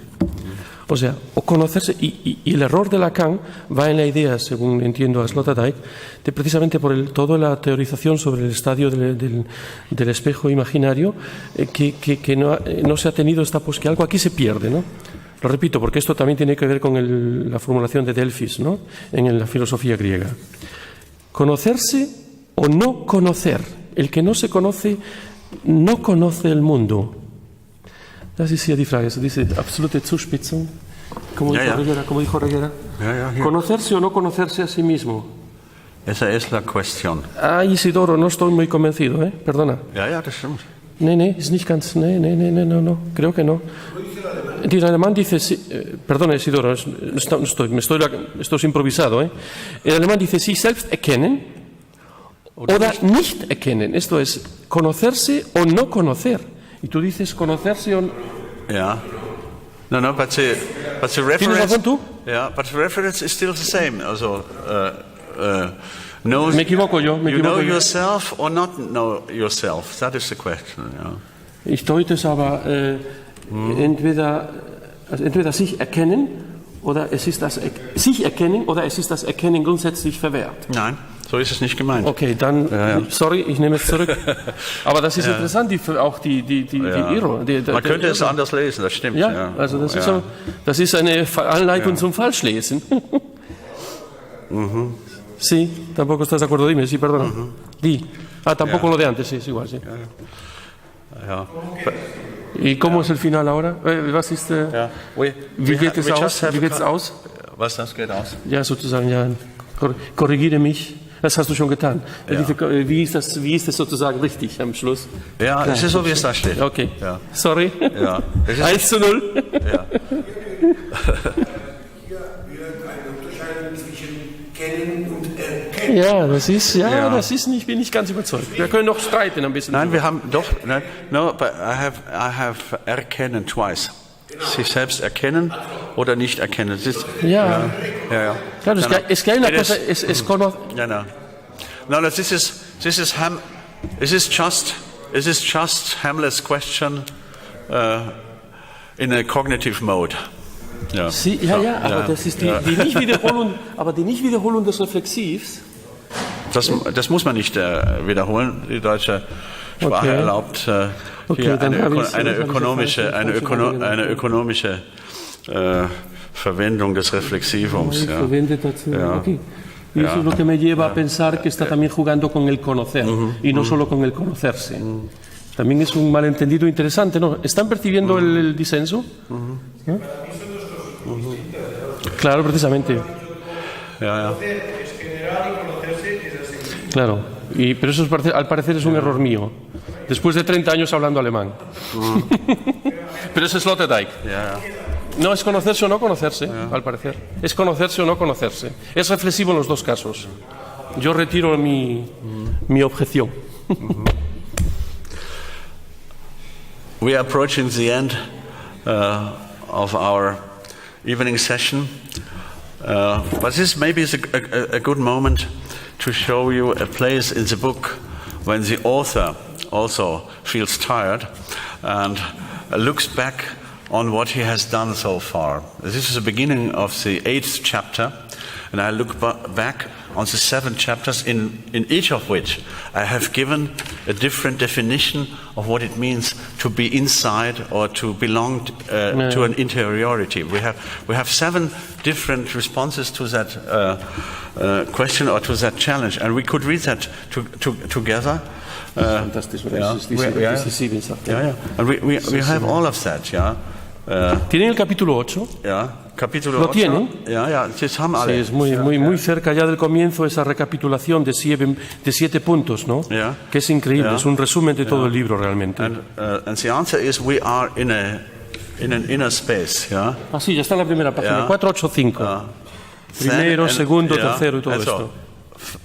O sea, o conocerse, y el error de Lacan va en la idea, según entiendo a Sloterdijk, de precisamente por toda la teorización sobre el estadio del espejo imaginario, que no se ha tenido que algo aquí se pierde, ¿no? Lo repito, porque esto también tiene que ver con la formulación de Delphis, ¿no? En la filosofía griega. Conocerse o no conocer. El que no se conoce, no conoce el mundo. Das ist hier die Frage. Also diese absolute Zuspitzung, como dijo Reguera. Conocerse o no conocerse a sí mismo. Esa es la cuestión. Isidoro, no estoy muy convencido, perdona. Das stimmt. Nee, ist nicht ganz. No, creo que no. El alemán dice, perdona Isidoro, esto es improvisado. El alemán dice, sich selbst erkennen oder nicht erkennen. Esto es conocerse o no conocer. Y tú dices conocerse o no. No, but the reference. ¿Tienes razón tú? But the reference is still the same. Also, me equivoco yo. You know yourself or not know yourself? That is the question. Ich deute es aber entweder sich erkennen oder es ist das sich erkennen oder es ist das Erkennen grundsätzlich verwehrt. Nein. So ist es nicht gemeint. Okay, dann, sorry, ich nehme es zurück. Aber das ist interessant, auch die Irre. Man könnte es anders lesen, das stimmt. Also das ist eine Anleitung zum Falschlesen. Sí, tampoco estás de acuerdo, dime, sí, perdona. Tampoco lo de antes, sí, es igual, sí. ¿Y cómo es el final ahora? Was ist, wie geht es aus? Wie geht's aus? Was das geht aus? Ja, sozusagen, korrigiere mich. Das hast du schon getan. Wie ist das sozusagen richtig am Schluss? Ja, es ist so, wie es da steht. Okay. Sorry. 1:0. Eine Unterscheidung zwischen kennen und erkennen. Ja, das ist nicht, bin ich ganz überzeugt. Wir können noch streiten ein bisschen. Nein, wir haben doch, no, but I have erkennen twice. Sich selbst erkennen oder nicht erkennen. Das ist, Ja. Claro, es que hay una It cosa, is- es conocer. No, this is just Hamlet's question in a cognitive mode. Ja. Aber das ist die Nichtwiederholung des Reflexivs. Das muss man nicht wiederholen. Die deutsche Sprache Okay. erlaubt Okay, hier dann habe ich- eine falsch ökonomische Verwendung des Reflexivums. Ja. Okay. Y eso es lo que me lleva a pensar que está también jugando con el conocer y no solo con el conocerse. También es un malentendido interesante, ¿no? ¿Están percibiendo el disenso? ¿Eh? Claro, precisamente. Ja. Es general y conocerse es así. Claro. Pero eso al parecer es un error mío. Después de 30 años hablando alemán. Pero eso es Sloterdijk. No es conocerse o no conocerse, al parecer. Es conocerse o no conocerse. Es reflexivo en los dos casos. Yo retiro mi objeción. We are approaching the end of our evening session, but this maybe is a good moment to show you a place in the book when the author also feels tired and looks back on what he has done so far. This is the beginning of the 8th chapter, and I look back on the 7 chapters, in each of which I have given a different definition of what it means to be inside or to belong to an interiority. We have 7 different responses to that question or to that challenge, and we could read that together. Fantástico. And we have all of that, yeah. ¿Tienen el capítulo 8? Ja, Kapitel ¿Lo 8. tienen? Ja, das haben alle. Sí, es muy cerca ya del comienzo esa recapitulación de 7 puntos, ¿no? Yeah. Que es increíble, Yeah. es un resumen de todo el libro realmente. And the answer is we are in an inner space, yeah. Ah, sí, ya está en la primera página, Yeah. 4, 8, 5. Primero, Then, segundo, yeah, tercero y todo and so, esto.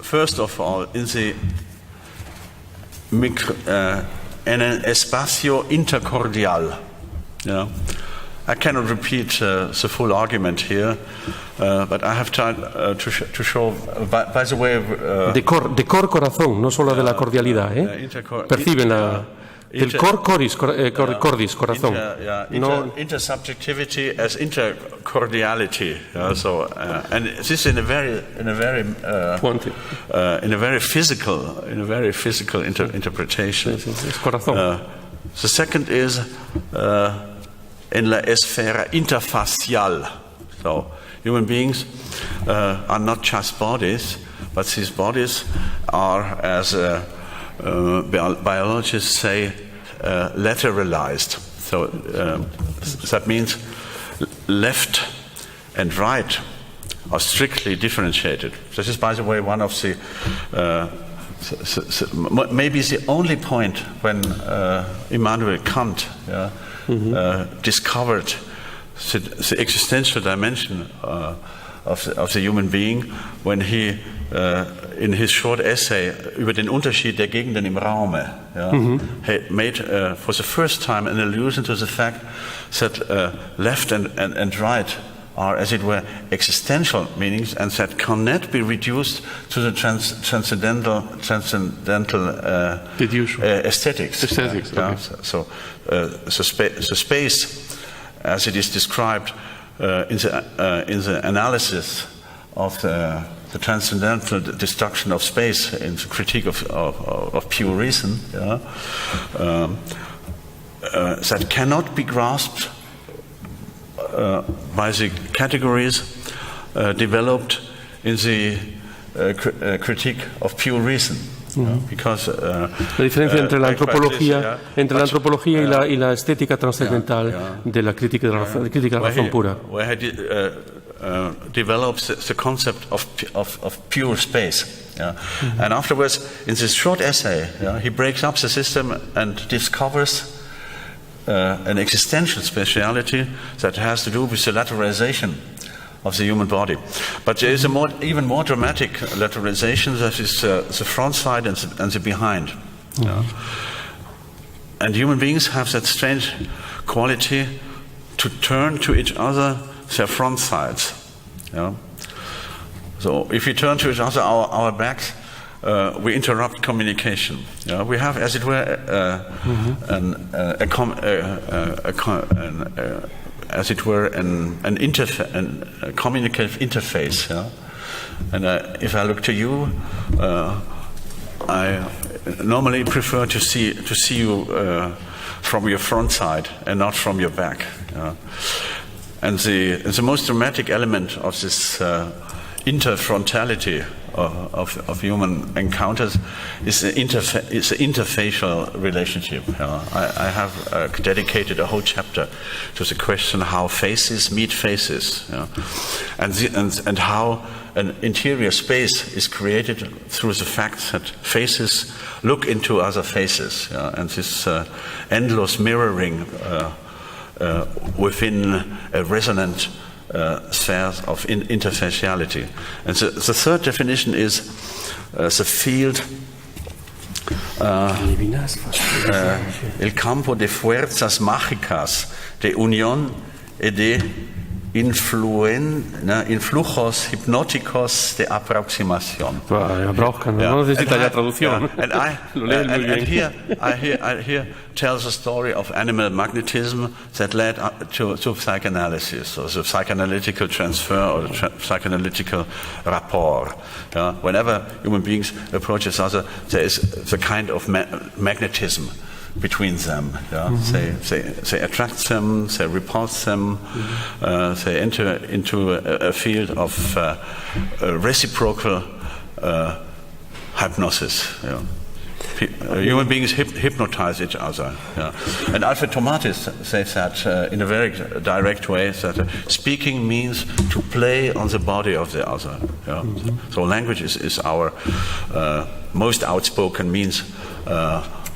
First of all, in an espacio intercordial. Yeah. I cannot repeat the full argument here, but I have tried to show, by the way... de cor corazón, no solo de la cordialidad, ¿eh? Perciben del cor cordis, corazón. Intersubjectivity as intercordiality. So, and this in a very physical interpretation. Es corazón. The second is in la esfera interfacial. So human beings are not just bodies, but these bodies are, as biologists say, lateralized. So that means left and right are strictly differentiated. This is, by the way, one of the maybe the only point when Immanuel Kant discovered the existential dimension of the human being, when he in his short essay über den Unterschied der Gegenden im Raume he made for the first time an allusion to the fact that left and right are, as it were, existential meanings, and that cannot be reduced to the transcendental aesthetics. Okay. So space, as it is described in the analysis of the transcendental destruction of space in the critique of pure reason, that cannot be grasped by the categories developed in the critique of pure reason. Because, la diferencia entre la antropología, y la estética trascendental de la crítica de la razón pura. Where he develops the concept of pure space. And afterwards, in this short essay, he breaks up the system and discovers an existential speciality that has to do with the lateralization of the human body. But there is a even more dramatic lateralization, that is the front side and the behind. And human beings have that strange quality to turn to each other their front sides. So if we turn to each other our backs, we interrupt communication. We have, as it were, a communicative interface. And if I look to you, I normally prefer to see you from your front side and not from your back. And the most dramatic element of this interfrontality of human encounters is the interfacial relationship. I have dedicated a whole chapter to the question how faces meet faces, and how an interior space is created through the fact that faces look into other faces, and this endless mirroring within a resonant spheres of interfaciality. And the third definition is the field, el campo de fuerzas mágicas de unión y de influjos hipnóticos de aproximación. No necesita ya traducción. And here tells a story of animal magnetism that led to psychoanalysis, or the psychoanalytical transfer, or the psychoanalytical rapport. Whenever human beings approach each other, there is the kind of magnetism between them. They attract them, they repulse them, they enter into a field of reciprocal hypnosis. Human beings hypnotize each other. And Alfred Tomatis says that in a very direct way, that speaking means to play on the body of the other. So language is our most outspoken means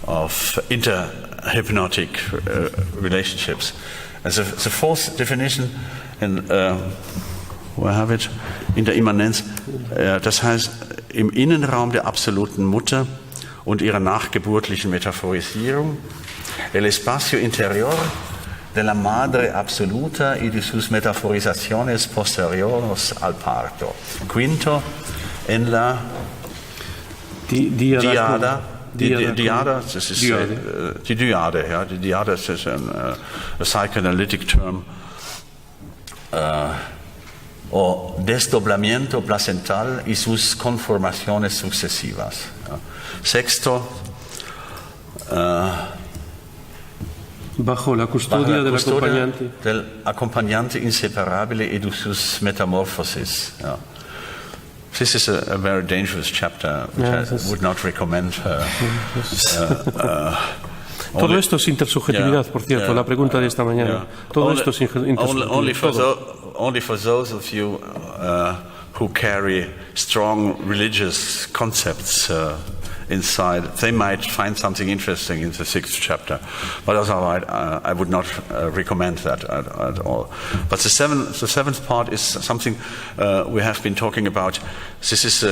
of inter-hypnotic relationships. And the fourth definition, wo habe ich? In der Immanenz, das heißt, im Innenraum der absoluten Mutter und ihrer nachgeburtlichen Metaphorisierung, el espacio interior de la madre absoluta y de sus metaforizaciones posteriores al parto. Quinto, en la diada. Die Diade, this is die Dyade. Die Dyade is a psychoanalytic term, o desdoblamiento placental y sus conformaciones sucesivas. Sexto, bajo la custodia del acompañante inseparable y de sus metamorfosis. This is a very dangerous chapter, which I would not recommend. Todo esto es intersubjetividad, por cierto, la pregunta de esta mañana. Todo esto es intersubjetividad. Only for those of you who carry strong religious concepts inside, they might find something interesting in the sixth chapter. But otherwise, I would not recommend that at all. But the seventh part is something we have been talking about. This is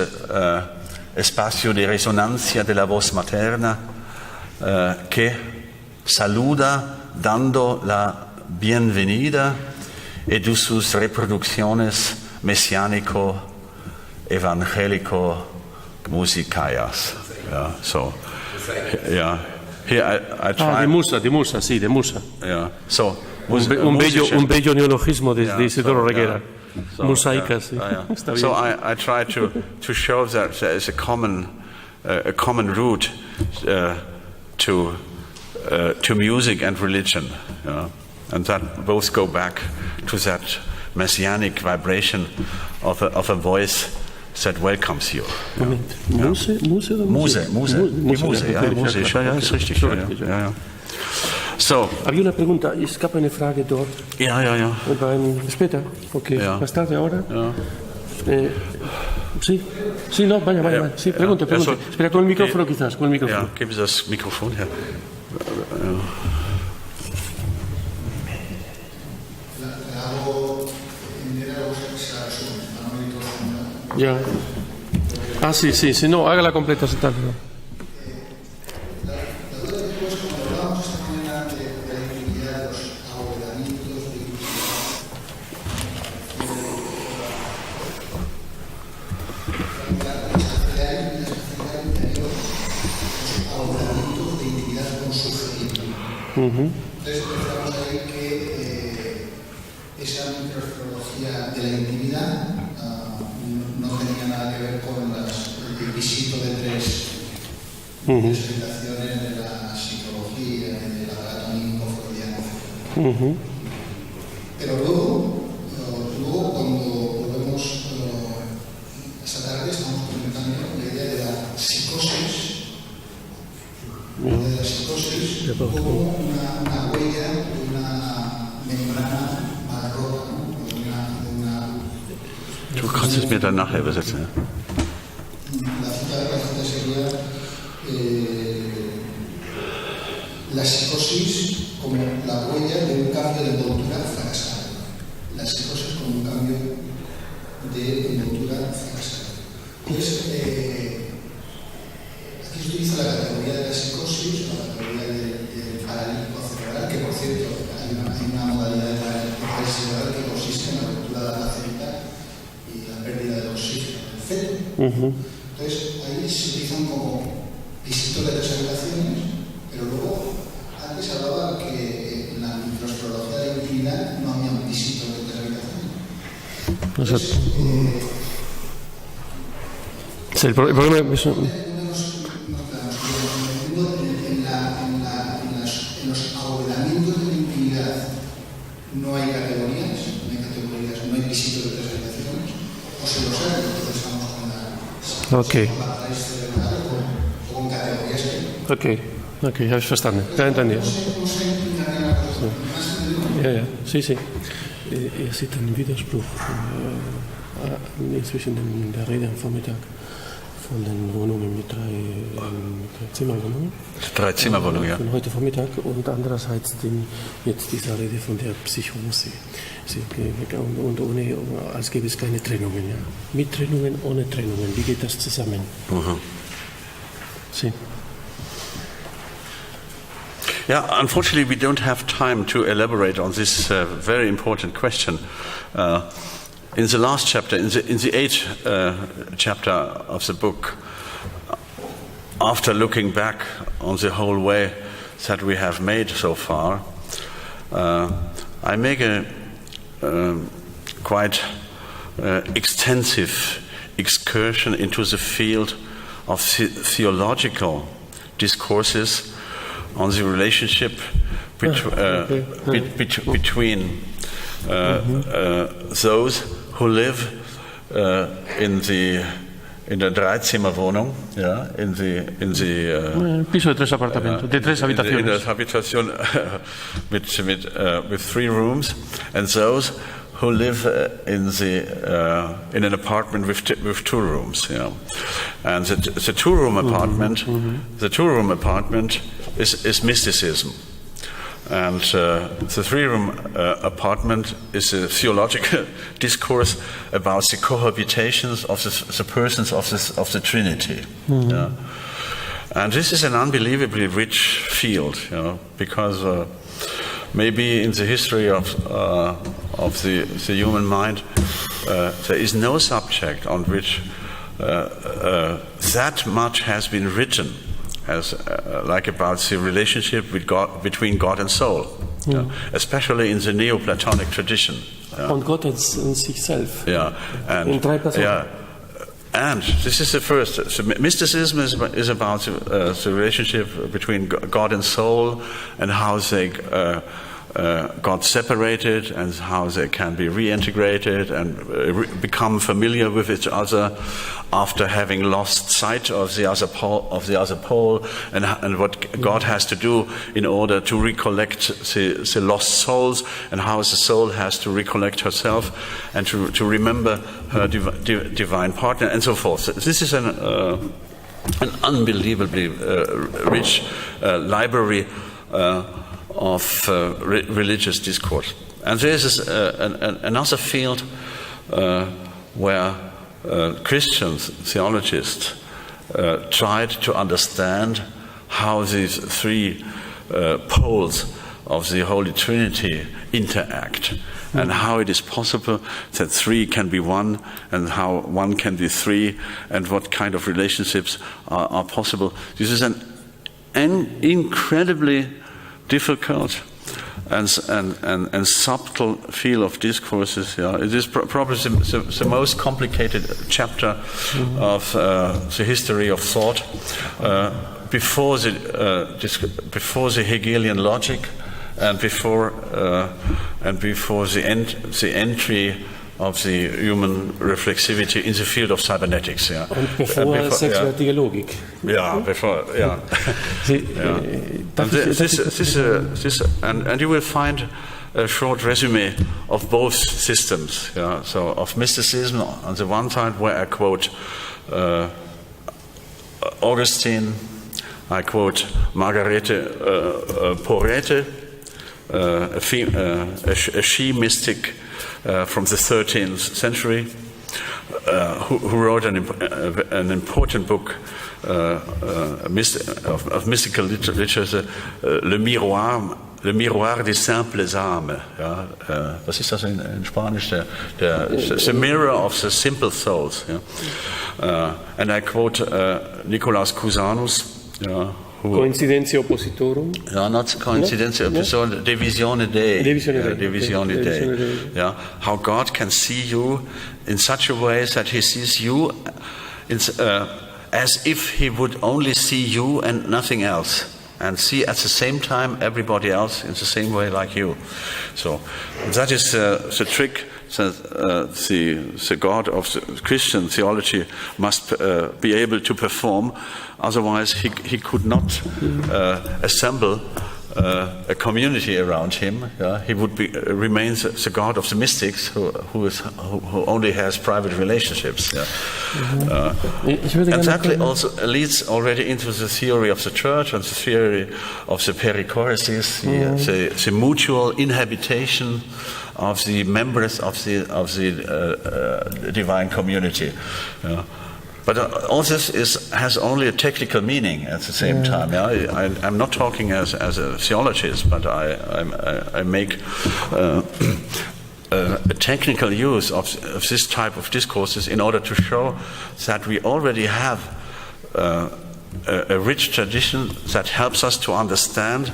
espacio de resonancia de la voz materna que saluda dando la bienvenida y de sus reproducciones mesiánico-evangélico-musicales. So, here I try. De Musa, sí, de Musa. So, un bello neologismo de Isidoro Reguera. Mosaicas. So I try to show that there is a common root to music and religion, and that both go back to that messianic vibration of a voice that welcomes you. Muse, ist richtig. So. Había una pregunta, ich gab eine Frage dort. Ja. Später, okay. Ja. Más tarde, ahora. Ja. Sí, no, vaya. Sí, pregunte. Espera, con el micrófono quizás, con el micrófono. Ja, geben Sie das Mikrofon her. Hago entender a los Ya. Ah, sí, no, hágala completa, si tal. ¿No? Entonces pensamos ahí que esa microsferología de la intimidad no tenía nada que ver con el visito de tres presentaciones de la psicología y del aparato freudiano. Pero luego cuando volvemos esta tarde estamos comentando la idea de la psicosis. De la psicosis como una huella de una membrana barroca, ¿no? Du kannst es mir dann nachher übersetzen. Ja? La cita sería la psicosis como la huella de un cambio de envoltura fracasado. La psicosis como un cambio de envoltura fracasado. Entonces, aquí se utiliza la categoría de la psicosis, la categoría del paralítico cerebral, que por cierto hay una modalidad de paralítico cerebral que consiste en la ruptura de la placenta y la pérdida de oxígeno del feto. Entonces ahí se utilizan como visitos de tres habitaciones, pero luego antes hablaba que en la microsferología de la intimidad no había visitos de tres habitaciones. Entonces, sí, el problema es... En los abuelamientos de la intimidad no hay categorías, no hay visitos de tres habitaciones, o se los hay, entonces estamos con la raíz cerebral o con categorías que... Ok, habe ich verstanden. Ja, entendido. Ja, sí. Sieht einen Widerspruch zwischen der Rede am Vormittag von den Wohnungen mit drei Zimmerwohnungen. 3 Zimmerwohnungen, ja. Von heute Vormittag und andererseits jetzt dieser Rede von der Psychose. Und ohne, als gäbe es keine Trennungen. Ja. Mit Trennungen, ohne Trennungen. Wie geht das zusammen? Sí. Yeah, unfortunately, we don't have time to elaborate on this very important question. In the last chapter, in the 8th chapter of the book, after looking back on the whole way that we have made so far, I make a quite extensive excursion into the field of theological discourses on the relationship between those who live in der Dreizimmerwohnung, piso de tres apartamentos, de tres habitaciones. In der Habitation with 3 rooms, and those who live in an apartment with 2 rooms. Yeah, and the 2-room apartment, the 2-room apartment is mysticism. And the 3-room apartment is a theological discourse about the cohabitations of the persons of the Trinity. Yeah. And this is an unbelievably rich field, because maybe in the history of the human mind, there is no subject on which that much has been written as like about the relationship between God and soul, especially in the Neoplatonic tradition. Und Gott in sich selbst. Yeah, and in 3 Personen. Yeah, and this is the first. So mysticism is about the relationship between God and soul, and how they got separated, and how they can be reintegrated and become familiar with each other after having lost sight of the other pole, and what God has to do in order to recollect the lost souls, and how the soul has to recollect herself and to remember her divine partner, and so forth. So this is an unbelievably rich library of religious discourse. And there is another field where Christian theologists tried to understand how these three poles of the Holy Trinity interact, and how it is possible that three can be one, and how one can be three, and what kind of relationships are possible. This is an incredibly difficult and subtle field of discourses. Yeah. It is probably the most complicated chapter of the history of thought. Before the Hegelian logic, and before the entry of the human reflexivity in the field of cybernetics. Yeah. Und bevor sexuelle Logik. Yeah, before, yeah. And you will find a short resume of both systems. Yeah. So of mysticism on the one side, where I quote Augustine, I quote Margarete Porete, a she mystic from the 13th century, who wrote an important book of mystical literature, Le Miroir des simples âmes. Ja, was ist das in Spanisch? The Mirror of the Simple Souls. Ja. And I quote Nicolaus Cusanus, Coincidentia oppositorum? Yeah, not coincidentia oppositorum, divisione Dei. Divisione Dei. Yeah, how God can see you in such a way that He sees you as if He would only see you and nothing else, and see at the same time everybody else in the same way like you. So that is the trick that the God of the Christian theology must be able to perform. Otherwise, he could not assemble a community around him. He would remain the God of the mystics, who only has private relationships. And that also leads already into the theory of the church and the theory of the perichoresis, the mutual inhabitation of the members of the divine community. But all this has only a technical meaning at the same time. I'm not talking as a theologist, but I make a technical use of this type of discourses in order to show that we already have a rich tradition that helps us to understand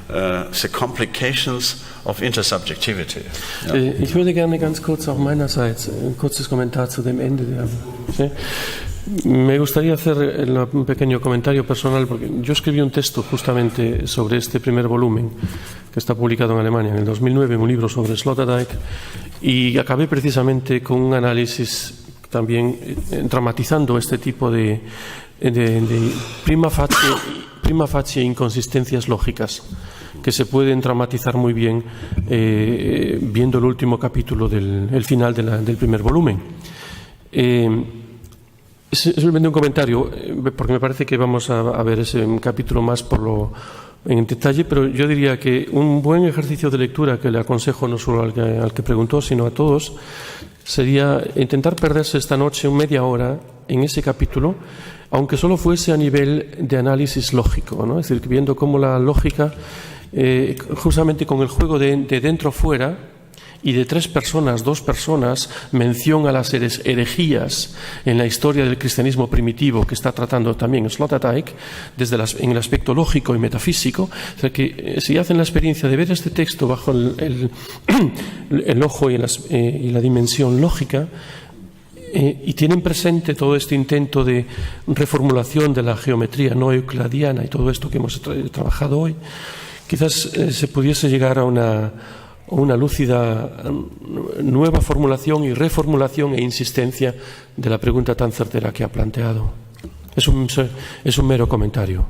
the complications of intersubjectivity. Ich würde gerne ganz kurz auch meinerseits ein kurzes Kommentar zu dem Ende Me gustaría hacer un pequeño comentario personal, porque yo escribí un texto justamente sobre este primer volumen que está publicado en Alemania en el 2009, un libro sobre Sloterdijk, y acabé precisamente con un análisis también dramatizando este tipo de prima facie inconsistencias lógicas que se pueden dramatizar muy bien viendo el último capítulo el final del primer volumen. Simplemente un comentario, porque me parece que vamos a ver ese capítulo más en detalle, pero yo diría que un buen ejercicio de lectura que le aconsejo no solo al que preguntó, sino a todos, sería intentar perderse esta noche media hora en ese capítulo, aunque solo fuese a nivel de análisis lógico, ¿no? Es decir, viendo cómo la lógica, justamente con el juego de dentro-fuera, y de dos personas, mención a las herejías en la historia del cristianismo primitivo que está tratando también Sloterdijk en el aspecto lógico y metafísico. O sea que si hacen la experiencia de ver este texto bajo el ojo y la dimensión lógica, y tienen presente todo este intento de reformulación de la geometría no euclidiana y todo esto que hemos trabajado hoy, quizás se pudiese llegar a una lúcida nueva formulación y reformulación e insistencia de la pregunta tan certera que ha planteado. Es un mero comentario.